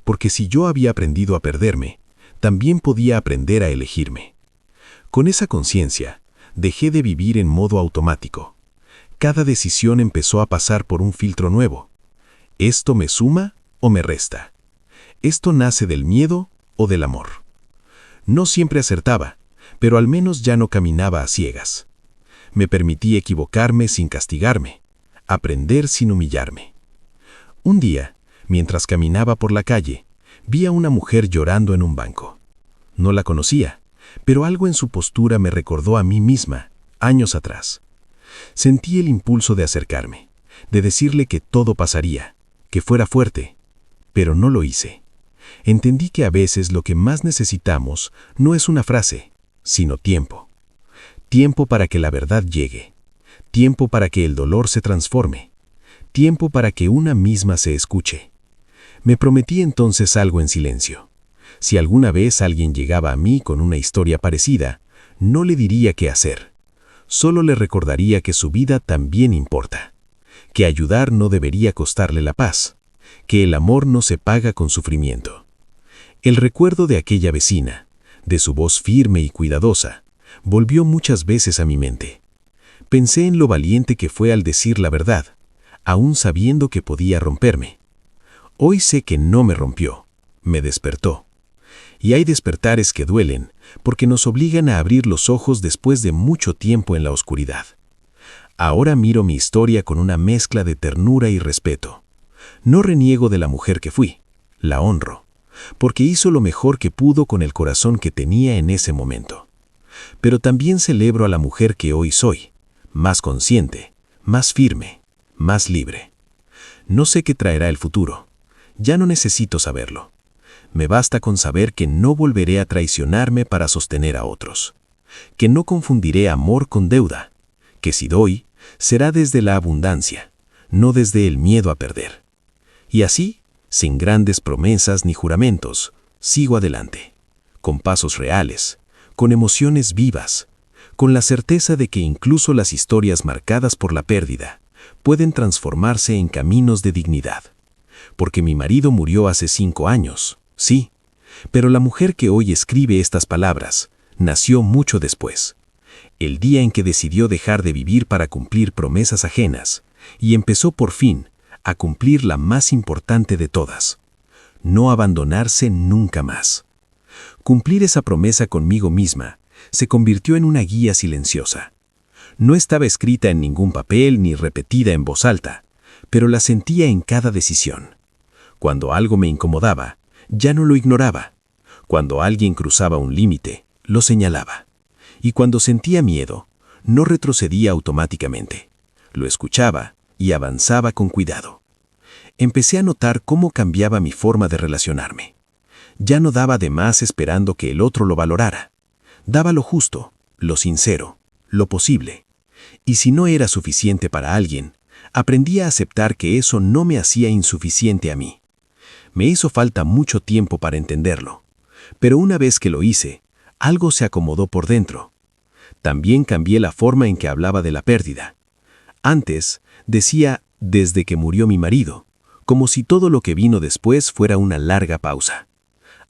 porque si yo había aprendido a perderme, también podía aprender a elegirme. Con esa conciencia, dejé de vivir en modo automático. Cada decisión empezó a pasar por un filtro nuevo. ¿Esto me suma o me resta? ¿Esto nace del miedo o del amor? No siempre acertaba, pero al menos ya no caminaba a ciegas. Me permití equivocarme sin castigarme, aprender sin humillarme. Un día, mientras caminaba por la calle, vi a una mujer llorando en un banco. No la conocía, pero algo en su postura me recordó a mí misma, años atrás. Sentí el impulso de acercarme, de decirle que todo pasaría, que fuera fuerte, pero no lo hice. Entendí que a veces lo que más necesitamos no es una frase, sino tiempo. Tiempo para que la verdad llegue. Tiempo para que el dolor se transforme. Tiempo para que una misma se escuche. Me prometí entonces algo en silencio. Si alguna vez alguien llegaba a mí con una historia parecida, no le diría qué hacer. Solo le recordaría que su vida también importa. Que ayudar no debería costarle la paz. Que el amor no se paga con sufrimiento. El recuerdo de aquella vecina, de su voz firme y cuidadosa, volvió muchas veces a mi mente. Pensé en lo valiente que fue al decir la verdad, aún sabiendo que podía romperme. Hoy sé que no me rompió, me despertó. Y hay despertares que duelen, porque nos obligan a abrir los ojos después de mucho tiempo en la oscuridad. Ahora miro mi historia con una mezcla de ternura y respeto. No reniego de la mujer que fui, la honro, porque hizo lo mejor que pudo con el corazón que tenía en ese momento. Pero también celebro a la mujer que hoy soy, más consciente, más firme, más libre. No sé qué traerá el futuro, ya no necesito saberlo. Me basta con saber que no volveré a traicionarme para sostener a otros, que no confundiré amor con deuda, que si doy, será desde la abundancia, no desde el miedo a perder. Y así, sin grandes promesas ni juramentos, sigo adelante, con pasos reales, con emociones vivas, con la certeza de que incluso las historias marcadas por la pérdida pueden transformarse en caminos de dignidad. Porque mi marido murió hace 5 años, sí, pero la mujer que hoy escribe estas palabras nació mucho después, el día en que decidió dejar de vivir para cumplir promesas ajenas y empezó por fin a cumplir la más importante de todas, no abandonarse nunca más. Cumplir esa promesa conmigo misma se convirtió en una guía silenciosa. No estaba escrita en ningún papel ni repetida en voz alta, pero la sentía en cada decisión. Cuando algo me incomodaba, ya no lo ignoraba. Cuando alguien cruzaba un límite, lo señalaba. Y cuando sentía miedo, no retrocedía automáticamente. Lo escuchaba y avanzaba con cuidado. Empecé a notar cómo cambiaba mi forma de relacionarme. Ya no daba de más esperando que el otro lo valorara. Daba lo justo, lo sincero, lo posible. Y si no era suficiente para alguien, aprendí a aceptar que eso no me hacía insuficiente a mí. Me hizo falta mucho tiempo para entenderlo, pero una vez que lo hice, algo se acomodó por dentro. También cambié la forma en que hablaba de la pérdida. Antes, decía «desde que murió mi marido», como si todo lo que vino después fuera una larga pausa.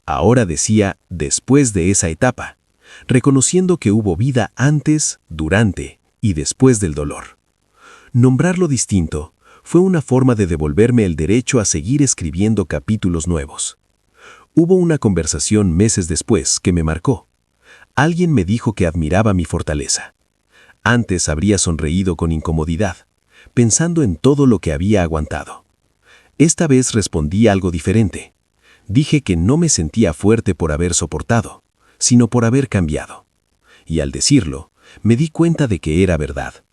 Ahora decía «después de esa etapa», reconociendo que hubo vida antes, durante y después del dolor. Nombrarlo distinto fue una forma de devolverme el derecho a seguir escribiendo capítulos nuevos. Hubo una conversación meses después que me marcó. Alguien me dijo que admiraba mi fortaleza. Antes habría sonreído con incomodidad, pensando en todo lo que había aguantado. Esta vez respondí algo diferente. Dije que no me sentía fuerte por haber soportado, sino por haber cambiado. Y al decirlo, me di cuenta de que era verdad.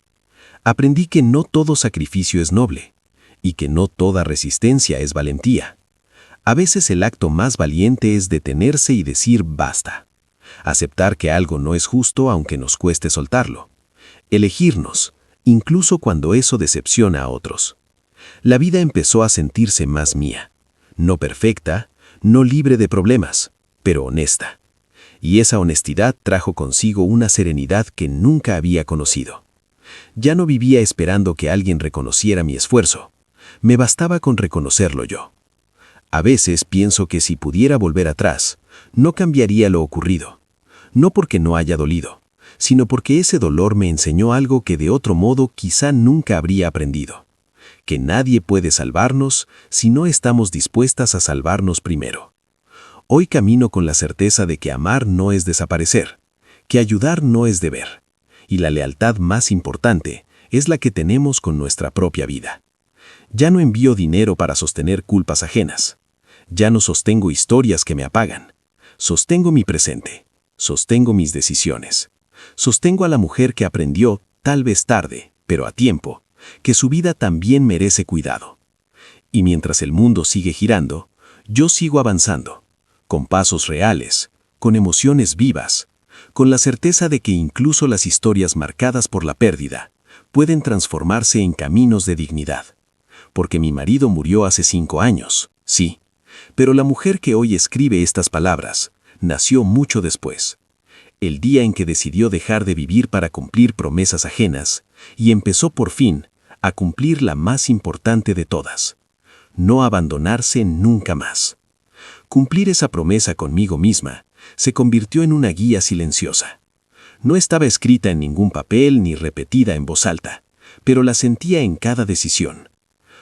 Aprendí que no todo sacrificio es noble, y que no toda resistencia es valentía. A veces el acto más valiente es detenerse y decir basta. Aceptar que algo no es justo aunque nos cueste soltarlo. Elegirnos, incluso cuando eso decepciona a otros. La vida empezó a sentirse más mía. No perfecta, no libre de problemas, pero honesta. Y esa honestidad trajo consigo una serenidad que nunca había conocido. Ya no vivía esperando que alguien reconociera mi esfuerzo. Me bastaba con reconocerlo yo. A veces pienso que si pudiera volver atrás, no cambiaría lo ocurrido. No porque no haya dolido, sino porque ese dolor me enseñó algo que de otro modo quizá nunca habría aprendido. Que nadie puede salvarnos si no estamos dispuestas a salvarnos primero. Hoy camino con la certeza de que amar no es desaparecer, que ayudar no es deber, y la lealtad más importante es la que tenemos con nuestra propia vida. Ya no envío dinero para sostener culpas ajenas. Ya no sostengo historias que me apagan. Sostengo mi presente. Sostengo mis decisiones. Sostengo a la mujer que aprendió, tal vez tarde, pero a tiempo, que su vida también merece cuidado. Y mientras el mundo sigue girando, yo sigo avanzando, con pasos reales, con emociones vivas, con la certeza de que incluso las historias marcadas por la pérdida pueden transformarse en caminos de dignidad. Porque mi marido murió hace 5 años, sí, pero la mujer que hoy escribe estas palabras nació mucho después. El día en que decidió dejar de vivir para cumplir promesas ajenas y empezó por fin a cumplir la más importante de todas: no abandonarse nunca más. Cumplir esa promesa conmigo misma se convirtió en una guía silenciosa. No estaba escrita en ningún papel ni repetida en voz alta, pero la sentía en cada decisión.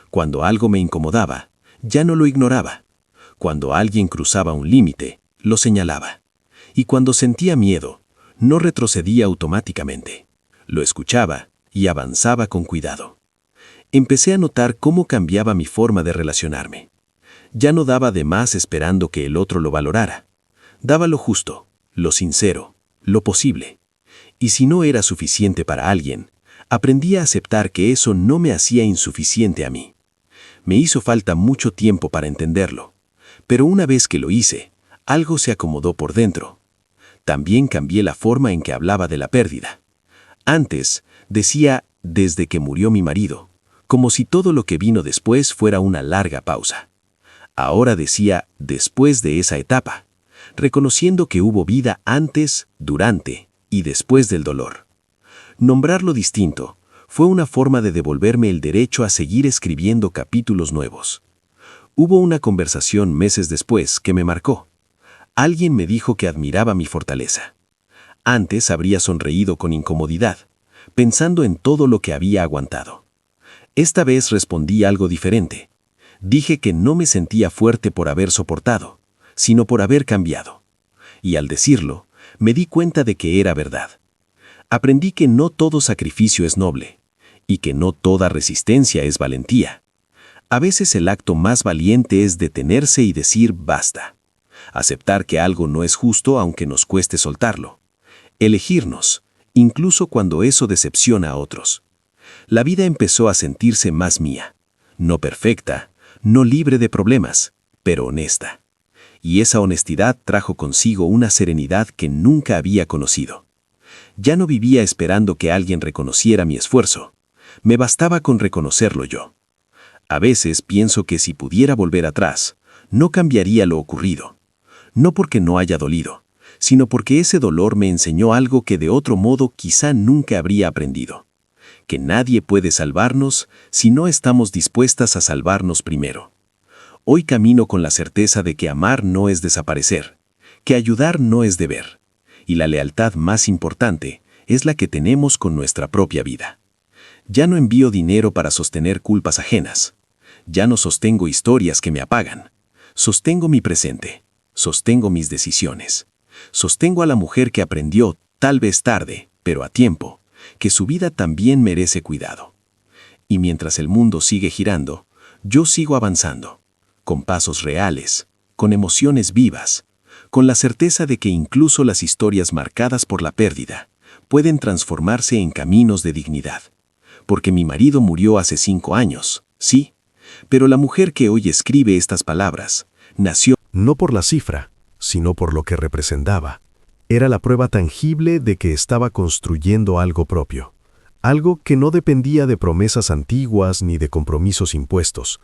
Cuando algo me incomodaba, ya no lo ignoraba. Cuando alguien cruzaba un límite, lo señalaba. Y cuando sentía miedo, no retrocedía automáticamente. Lo escuchaba y avanzaba con cuidado. Empecé a notar cómo cambiaba mi forma de relacionarme. Ya no daba de más esperando que el otro lo valorara. Daba lo justo, lo sincero, lo posible. Y si no era suficiente para alguien, aprendí a aceptar que eso no me hacía insuficiente a mí. Me hizo falta mucho tiempo para entenderlo, pero una vez que lo hice, algo se acomodó por dentro. También cambié la forma en que hablaba de la pérdida. Antes, decía «desde que murió mi marido», como si todo lo que vino después fuera una larga pausa. Ahora decía «después de esa etapa», reconociendo que hubo vida antes, durante y después del dolor. Nombrarlo distinto fue una forma de devolverme el derecho a seguir escribiendo capítulos nuevos. Hubo una conversación meses después que me marcó. Alguien me dijo que admiraba mi fortaleza. Antes habría sonreído con incomodidad, pensando en todo lo que había aguantado. Esta vez respondí algo diferente. Dije que no me sentía fuerte por haber soportado, sino por haber cambiado. Y al decirlo, me di cuenta de que era verdad. Aprendí que no todo sacrificio es noble, y que no toda resistencia es valentía. A veces el acto más valiente es detenerse y decir basta. Aceptar que algo no es justo aunque nos cueste soltarlo. Elegirnos, incluso cuando eso decepciona a otros. La vida empezó a sentirse más mía. No perfecta, no libre de problemas, pero honesta. Y esa honestidad trajo consigo una serenidad que nunca había conocido. Ya no vivía esperando que alguien reconociera mi esfuerzo. Me bastaba con reconocerlo yo. A veces pienso que si pudiera volver atrás, no cambiaría lo ocurrido. No porque no haya dolido, sino porque ese dolor me enseñó algo que de otro modo quizá nunca habría aprendido. Que nadie puede salvarnos si no estamos dispuestas a salvarnos primero. Hoy camino con la certeza de que amar no es desaparecer, que ayudar no es deber, y la lealtad más importante es la que tenemos con nuestra propia vida. Ya no envío dinero para sostener culpas ajenas. Ya no sostengo historias que me apagan. Sostengo mi presente. Sostengo mis decisiones. Sostengo a la mujer que aprendió, tal vez tarde, pero a tiempo, que su vida también merece cuidado. Y mientras el mundo sigue girando, yo sigo avanzando, con pasos reales, con emociones vivas, con la certeza de que incluso las historias marcadas por la pérdida pueden transformarse en caminos de dignidad. Porque mi marido murió hace 5 años, sí, pero la mujer que hoy escribe estas palabras nació no por la cifra, sino por lo que representaba. Era la prueba tangible de que estaba construyendo algo propio, algo que no dependía de promesas antiguas ni de compromisos impuestos.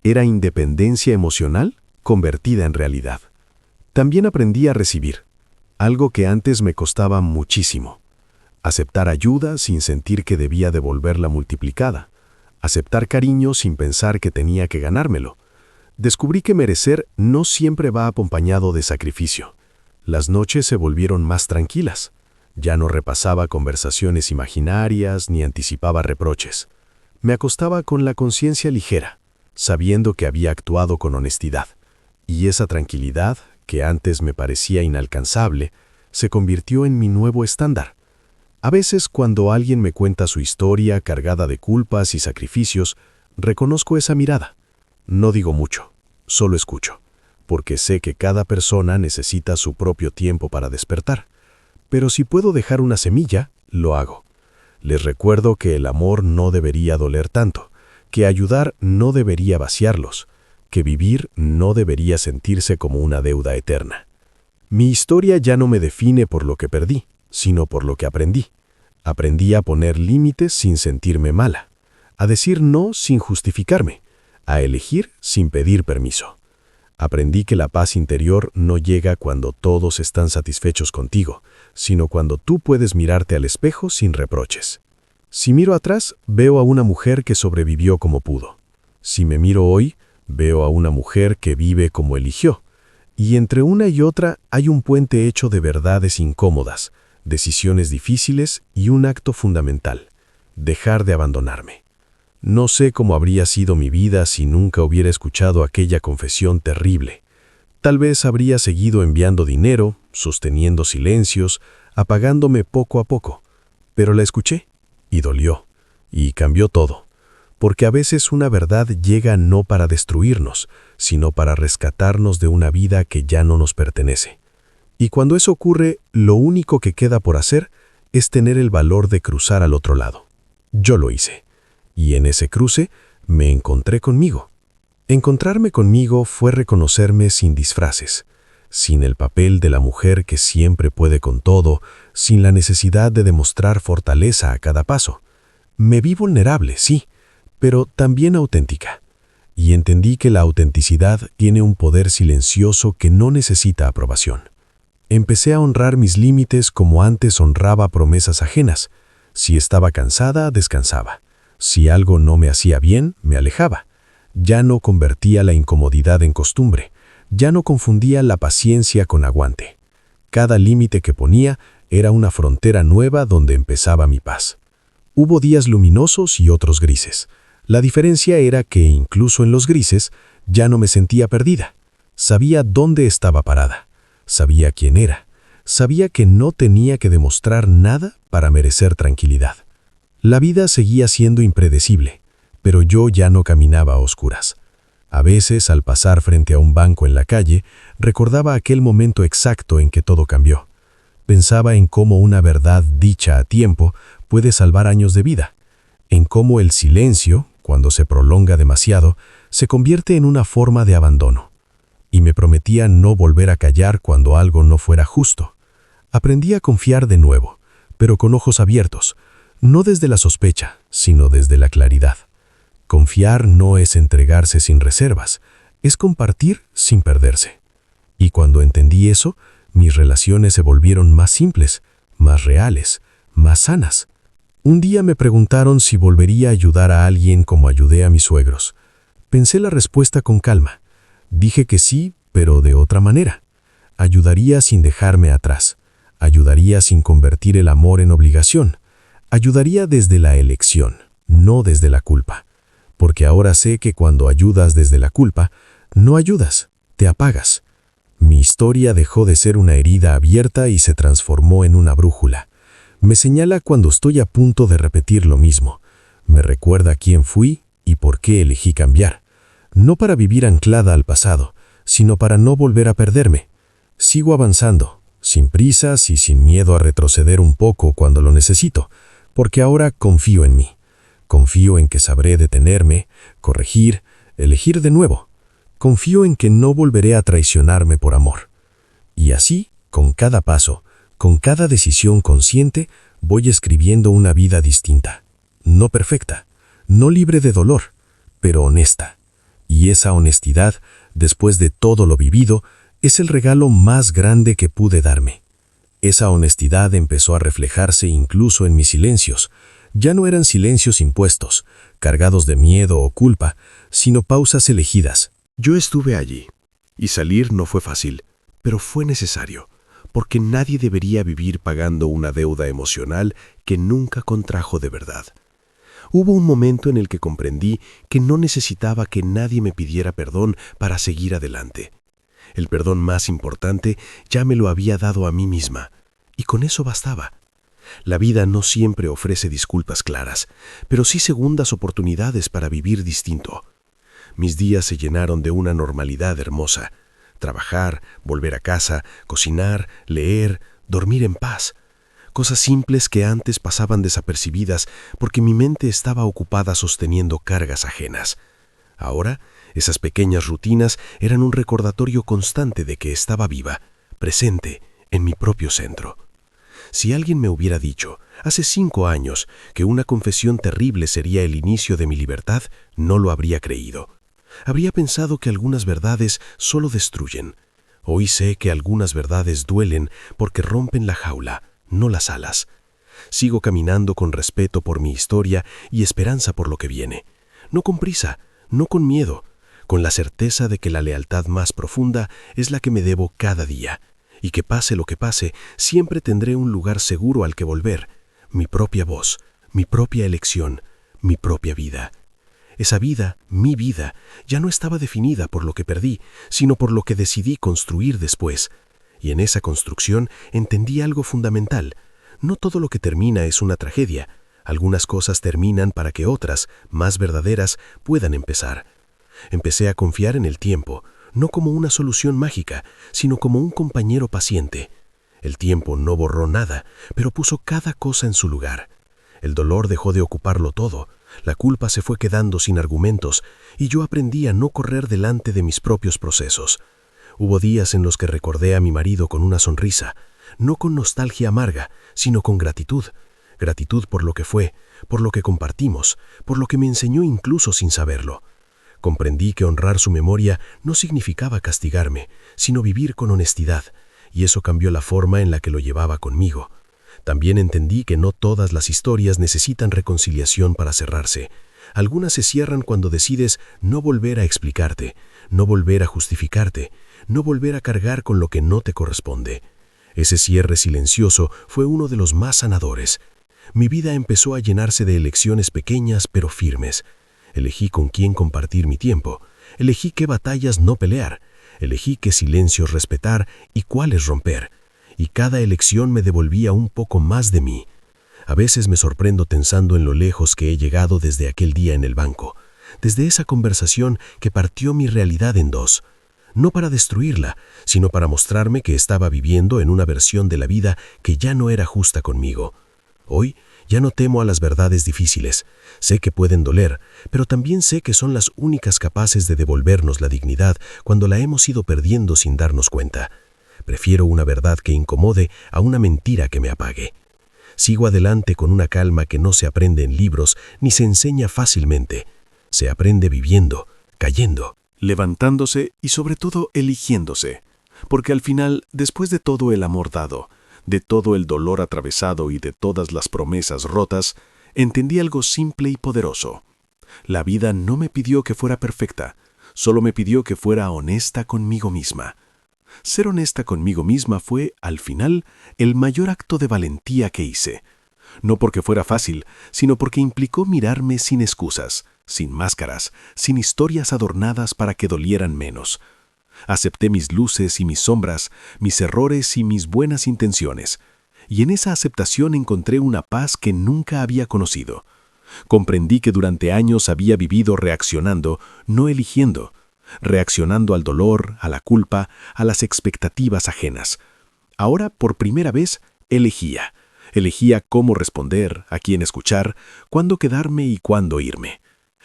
Era independencia emocional convertida en realidad. También aprendí a recibir, algo que antes me costaba muchísimo. Aceptar ayuda sin sentir que debía devolverla multiplicada. Aceptar cariño sin pensar que tenía que ganármelo. Descubrí que merecer no siempre va acompañado de sacrificio. Las noches se volvieron más tranquilas. Ya no repasaba conversaciones imaginarias ni anticipaba reproches. Me acostaba con la conciencia ligera, sabiendo que había actuado con honestidad. Y esa tranquilidad, que antes me parecía inalcanzable, se convirtió en mi nuevo estándar. A veces, cuando alguien me cuenta su historia cargada de culpas y sacrificios, reconozco esa mirada. No digo mucho, solo escucho, porque sé que cada persona necesita su propio tiempo para despertar. Pero si puedo dejar una semilla, lo hago. Les recuerdo que el amor no debería doler tanto, que ayudar no debería vaciarlos, que vivir no debería sentirse como una deuda eterna. Mi historia ya no me define por lo que perdí, sino por lo que aprendí. Aprendí a poner límites sin sentirme mala, a decir no sin justificarme, a elegir sin pedir permiso. Aprendí que la paz interior no llega cuando todos están satisfechos contigo, sino cuando tú puedes mirarte al espejo sin reproches. Si miro atrás, veo a una mujer que sobrevivió como pudo. Si me miro hoy, veo a una mujer que vive como eligió. Y entre una y otra hay un puente hecho de verdades incómodas, decisiones difíciles y un acto fundamental: dejar de abandonarme. No sé cómo habría sido mi vida si nunca hubiera escuchado aquella confesión terrible. Tal vez habría seguido enviando dinero, sosteniendo silencios, apagándome poco a poco. Pero la escuché, y dolió, y cambió todo. Porque a veces una verdad llega no para destruirnos, sino para rescatarnos de una vida que ya no nos pertenece. Y cuando eso ocurre, lo único que queda por hacer es tener el valor de cruzar al otro lado. Yo lo hice. Y en ese cruce me encontré conmigo. Encontrarme conmigo fue reconocerme sin disfraces, sin el papel de la mujer que siempre puede con todo, sin la necesidad de demostrar fortaleza a cada paso. Me vi vulnerable, sí, pero también auténtica. Y entendí que la autenticidad tiene un poder silencioso que no necesita aprobación. Empecé a honrar mis límites como antes honraba promesas ajenas. Si estaba cansada, descansaba. Si algo no me hacía bien, me alejaba. Ya no convertía la incomodidad en costumbre. Ya no confundía la paciencia con aguante. Cada límite que ponía era una frontera nueva donde empezaba mi paz. Hubo días luminosos y otros grises. La diferencia era que incluso en los grises ya no me sentía perdida. Sabía dónde estaba parada. Sabía quién era. Sabía que no tenía que demostrar nada para merecer tranquilidad. La vida seguía siendo impredecible, pero yo ya no caminaba a oscuras. A veces, al pasar frente a un banco en la calle, recordaba aquel momento exacto en que todo cambió. Pensaba en cómo una verdad dicha a tiempo puede salvar años de vida, en cómo el silencio, cuando se prolonga demasiado, se convierte en una forma de abandono. Y me prometía no volver a callar cuando algo no fuera justo. Aprendí a confiar de nuevo, pero con ojos abiertos, no desde la sospecha, sino desde la claridad. Confiar no es entregarse sin reservas, es compartir sin perderse. Y cuando entendí eso, mis relaciones se volvieron más simples, más reales, más sanas. Un día me preguntaron si volvería a ayudar a alguien como ayudé a mis suegros. Pensé la respuesta con calma. Dije que sí, pero de otra manera. Ayudaría sin dejarme atrás. Ayudaría sin convertir el amor en obligación. Ayudaría desde la elección, no desde la culpa. Porque ahora sé que cuando ayudas desde la culpa, no ayudas, te apagas. Mi historia dejó de ser una herida abierta y se transformó en una brújula. Me señala cuando estoy a punto de repetir lo mismo. Me recuerda quién fui y por qué elegí cambiar. No para vivir anclada al pasado, sino para no volver a perderme. Sigo avanzando, sin prisas y sin miedo a retroceder un poco cuando lo necesito, porque ahora confío en mí. Confío en que sabré detenerme, corregir, elegir de nuevo. Confío en que no volveré a traicionarme por amor. Y así, con cada paso, con cada decisión consciente, voy escribiendo una vida distinta. No perfecta, no libre de dolor, pero honesta. Y esa honestidad, después de todo lo vivido, es el regalo más grande que pude darme. Esa honestidad empezó a reflejarse incluso en mis silencios. Ya no eran silencios impuestos, cargados de miedo o culpa, sino pausas elegidas. Yo estuve allí, y salir no fue fácil, pero fue necesario, porque nadie debería vivir pagando una deuda emocional que nunca contrajo de verdad. Hubo un momento en el que comprendí que no necesitaba que nadie me pidiera perdón para seguir adelante. El perdón más importante ya me lo había dado a mí misma, y con eso bastaba. La vida no siempre ofrece disculpas claras, pero sí segundas oportunidades para vivir distinto. Mis días se llenaron de una normalidad hermosa. Trabajar, volver a casa, cocinar, leer, dormir en paz. cosas simples que antes pasaban desapercibidas porque mi mente estaba ocupada sosteniendo cargas ajenas. Ahora, esas pequeñas rutinas eran un recordatorio constante de que estaba viva, presente, en mi propio centro. Si alguien me hubiera dicho, hace 5 años, que una confesión terrible sería el inicio de mi libertad, no lo habría creído. Habría pensado que algunas verdades solo destruyen. Hoy sé que algunas verdades duelen porque rompen la jaula, no las alas. Sigo caminando con respeto por mi historia y esperanza por lo que viene. No con prisa, no con miedo, con la certeza de que la lealtad más profunda es la que me debo cada día, y que pase lo que pase, siempre tendré un lugar seguro al que volver, mi propia voz, mi propia elección, mi propia vida. Esa vida, mi vida, ya no estaba definida por lo que perdí, sino por lo que decidí construir después. Y en esa construcción entendí algo fundamental. No todo lo que termina es una tragedia. Algunas cosas terminan para que otras, más verdaderas, puedan empezar. Empecé a confiar en el tiempo, no como una solución mágica, sino como un compañero paciente. El tiempo no borró nada, pero puso cada cosa en su lugar. El dolor dejó de ocuparlo todo, la culpa se fue quedando sin argumentos, y yo aprendí a no correr delante de mis propios procesos. Hubo días en los que recordé a mi marido con una sonrisa, no con nostalgia amarga, sino con gratitud. Gratitud por lo que fue, por lo que compartimos, por lo que me enseñó incluso sin saberlo. Comprendí que honrar su memoria no significaba castigarme, sino vivir con honestidad, y eso cambió la forma en la que lo llevaba conmigo. También entendí que no todas las historias necesitan reconciliación para cerrarse. Algunas se cierran cuando decides no volver a explicarte, no volver a justificarte, no volver a cargar con lo que no te corresponde. Ese cierre silencioso fue uno de los más sanadores. Mi vida empezó a llenarse de elecciones pequeñas pero firmes. Elegí con quién compartir mi tiempo, elegí qué batallas no pelear, elegí qué silencios respetar y cuáles romper, y cada elección me devolvía un poco más de mí. A veces me sorprendo pensando en lo lejos que he llegado desde aquel día en el banco, desde esa conversación que partió mi realidad en dos, no para destruirla, sino para mostrarme que estaba viviendo en una versión de la vida que ya no era justa conmigo. Hoy ya no temo a las verdades difíciles. Sé que pueden doler, pero también sé que son las únicas capaces de devolvernos la dignidad cuando la hemos ido perdiendo sin darnos cuenta. Prefiero una verdad que incomode a una mentira que me apague. Sigo adelante con una calma que no se aprende en libros ni se enseña fácilmente. Se aprende viviendo, cayendo, levantándose y sobre todo eligiéndose. Porque al final, después de todo el amor dado, de todo el dolor atravesado y de todas las promesas rotas, entendí algo simple y poderoso. La vida no me pidió que fuera perfecta, solo me pidió que fuera honesta conmigo misma. Ser honesta conmigo misma fue, al final, el mayor acto de valentía que hice. No porque fuera fácil, sino porque implicó mirarme sin excusas, sin máscaras, sin historias adornadas para que dolieran menos. Acepté mis luces y mis sombras, mis errores y mis buenas intenciones, y en esa aceptación encontré una paz que nunca había conocido. Comprendí que durante años había vivido reaccionando, no eligiendo, reaccionando al dolor, a la culpa, a las expectativas ajenas. Ahora, por primera vez, elegía cómo responder, a quién escuchar, cuándo quedarme y cuándo irme.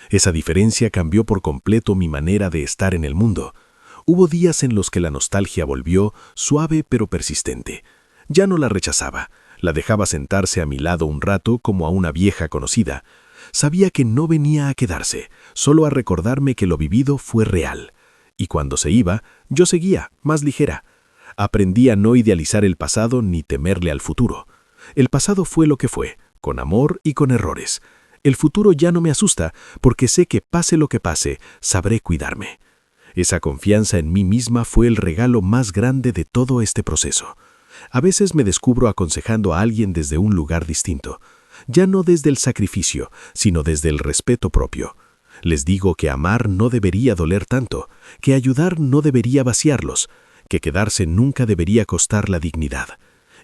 Esa diferencia cambió por completo mi manera de estar en el mundo. Hubo días en los que la nostalgia volvió, suave pero persistente. Ya no la rechazaba, la dejaba sentarse a mi lado un rato como a una vieja conocida. Sabía que no venía a quedarse, solo a recordarme que lo vivido fue real. Y cuando se iba, yo seguía, más ligera. Aprendí a no idealizar el pasado ni temerle al futuro. El pasado fue lo que fue, con amor y con errores. El futuro ya no me asusta, porque sé que pase lo que pase, sabré cuidarme. Esa confianza en mí misma fue el regalo más grande de todo este proceso. A veces me descubro aconsejando a alguien desde un lugar distinto, ya no desde el sacrificio, sino desde el respeto propio. Les digo que amar no debería doler tanto, que ayudar no debería vaciarlos, que quedarse nunca debería costar la dignidad.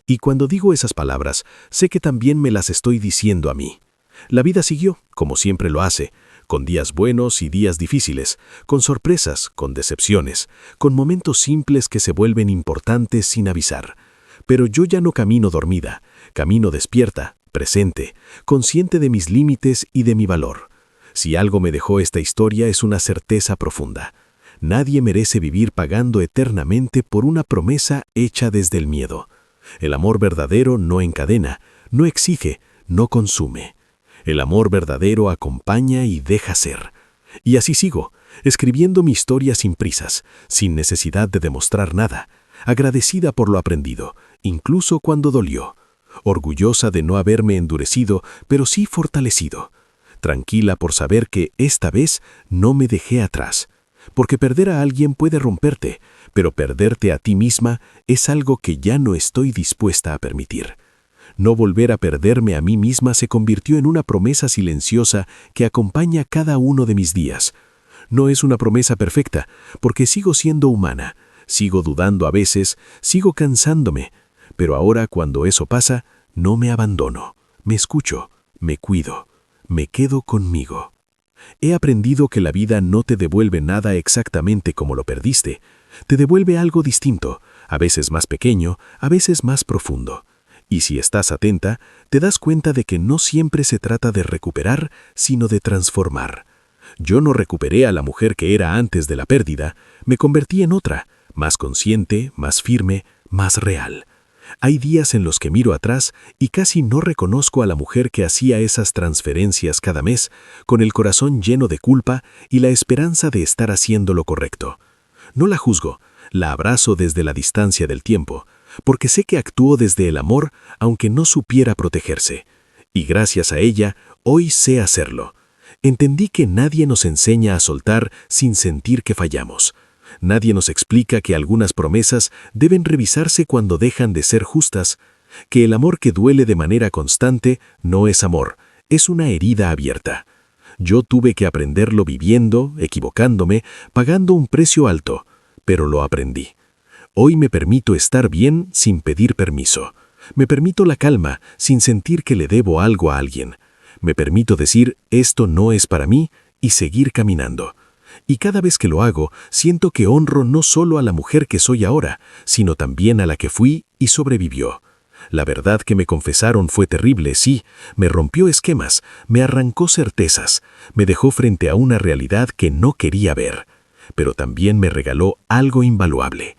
Y cuando digo esas palabras, sé que también me las estoy diciendo a mí. La vida siguió, como siempre lo hace, con días buenos y días difíciles, con sorpresas, con decepciones, con momentos simples que se vuelven importantes sin avisar. Pero yo ya no camino dormida, camino despierta, presente, consciente de mis límites y de mi valor. Si algo me dejó esta historia es una certeza profunda. Nadie merece vivir pagando eternamente por una promesa hecha desde el miedo. El amor verdadero no encadena, no exige, no consume. El amor verdadero acompaña y deja ser. Y así sigo, escribiendo mi historia sin prisas, sin necesidad de demostrar nada, agradecida por lo aprendido, incluso cuando dolió, orgullosa de no haberme endurecido, pero sí fortalecido, tranquila por saber que esta vez no me dejé atrás, porque perder a alguien puede romperte, pero perderte a ti misma es algo que ya no estoy dispuesta a permitir. No volver a perderme a mí misma se convirtió en una promesa silenciosa que acompaña cada uno de mis días. No es una promesa perfecta, porque sigo siendo humana, sigo dudando a veces, sigo cansándome, pero ahora cuando eso pasa, no me abandono, me escucho, me cuido, me quedo conmigo. He aprendido que la vida no te devuelve nada exactamente como lo perdiste, te devuelve algo distinto, a veces más pequeño, a veces más profundo. Y si estás atenta, te das cuenta de que no siempre se trata de recuperar, sino de transformar. Yo no recuperé a la mujer que era antes de la pérdida, me convertí en otra, más consciente, más firme, más real. Hay días en los que miro atrás y casi no reconozco a la mujer que hacía esas transferencias cada mes, con el corazón lleno de culpa y la esperanza de estar haciendo lo correcto. No la juzgo, la abrazo desde la distancia del tiempo, porque sé que actuó desde el amor, aunque no supiera protegerse. Y gracias a ella, hoy sé hacerlo. Entendí que nadie nos enseña a soltar sin sentir que fallamos. Nadie nos explica que algunas promesas deben revisarse cuando dejan de ser justas, que el amor que duele de manera constante no es amor, es una herida abierta. Yo tuve que aprenderlo viviendo, equivocándome, pagando un precio alto, pero lo aprendí. Hoy me permito estar bien sin pedir permiso. Me permito la calma sin sentir que le debo algo a alguien. Me permito decir, esto no es para mí, y seguir caminando. Y cada vez que lo hago, siento que honro no solo a la mujer que soy ahora, sino también a la que fui y sobrevivió. La verdad que me confesaron fue terrible, sí, me rompió esquemas, me arrancó certezas, me dejó frente a una realidad que no quería ver, pero también me regaló algo invaluable.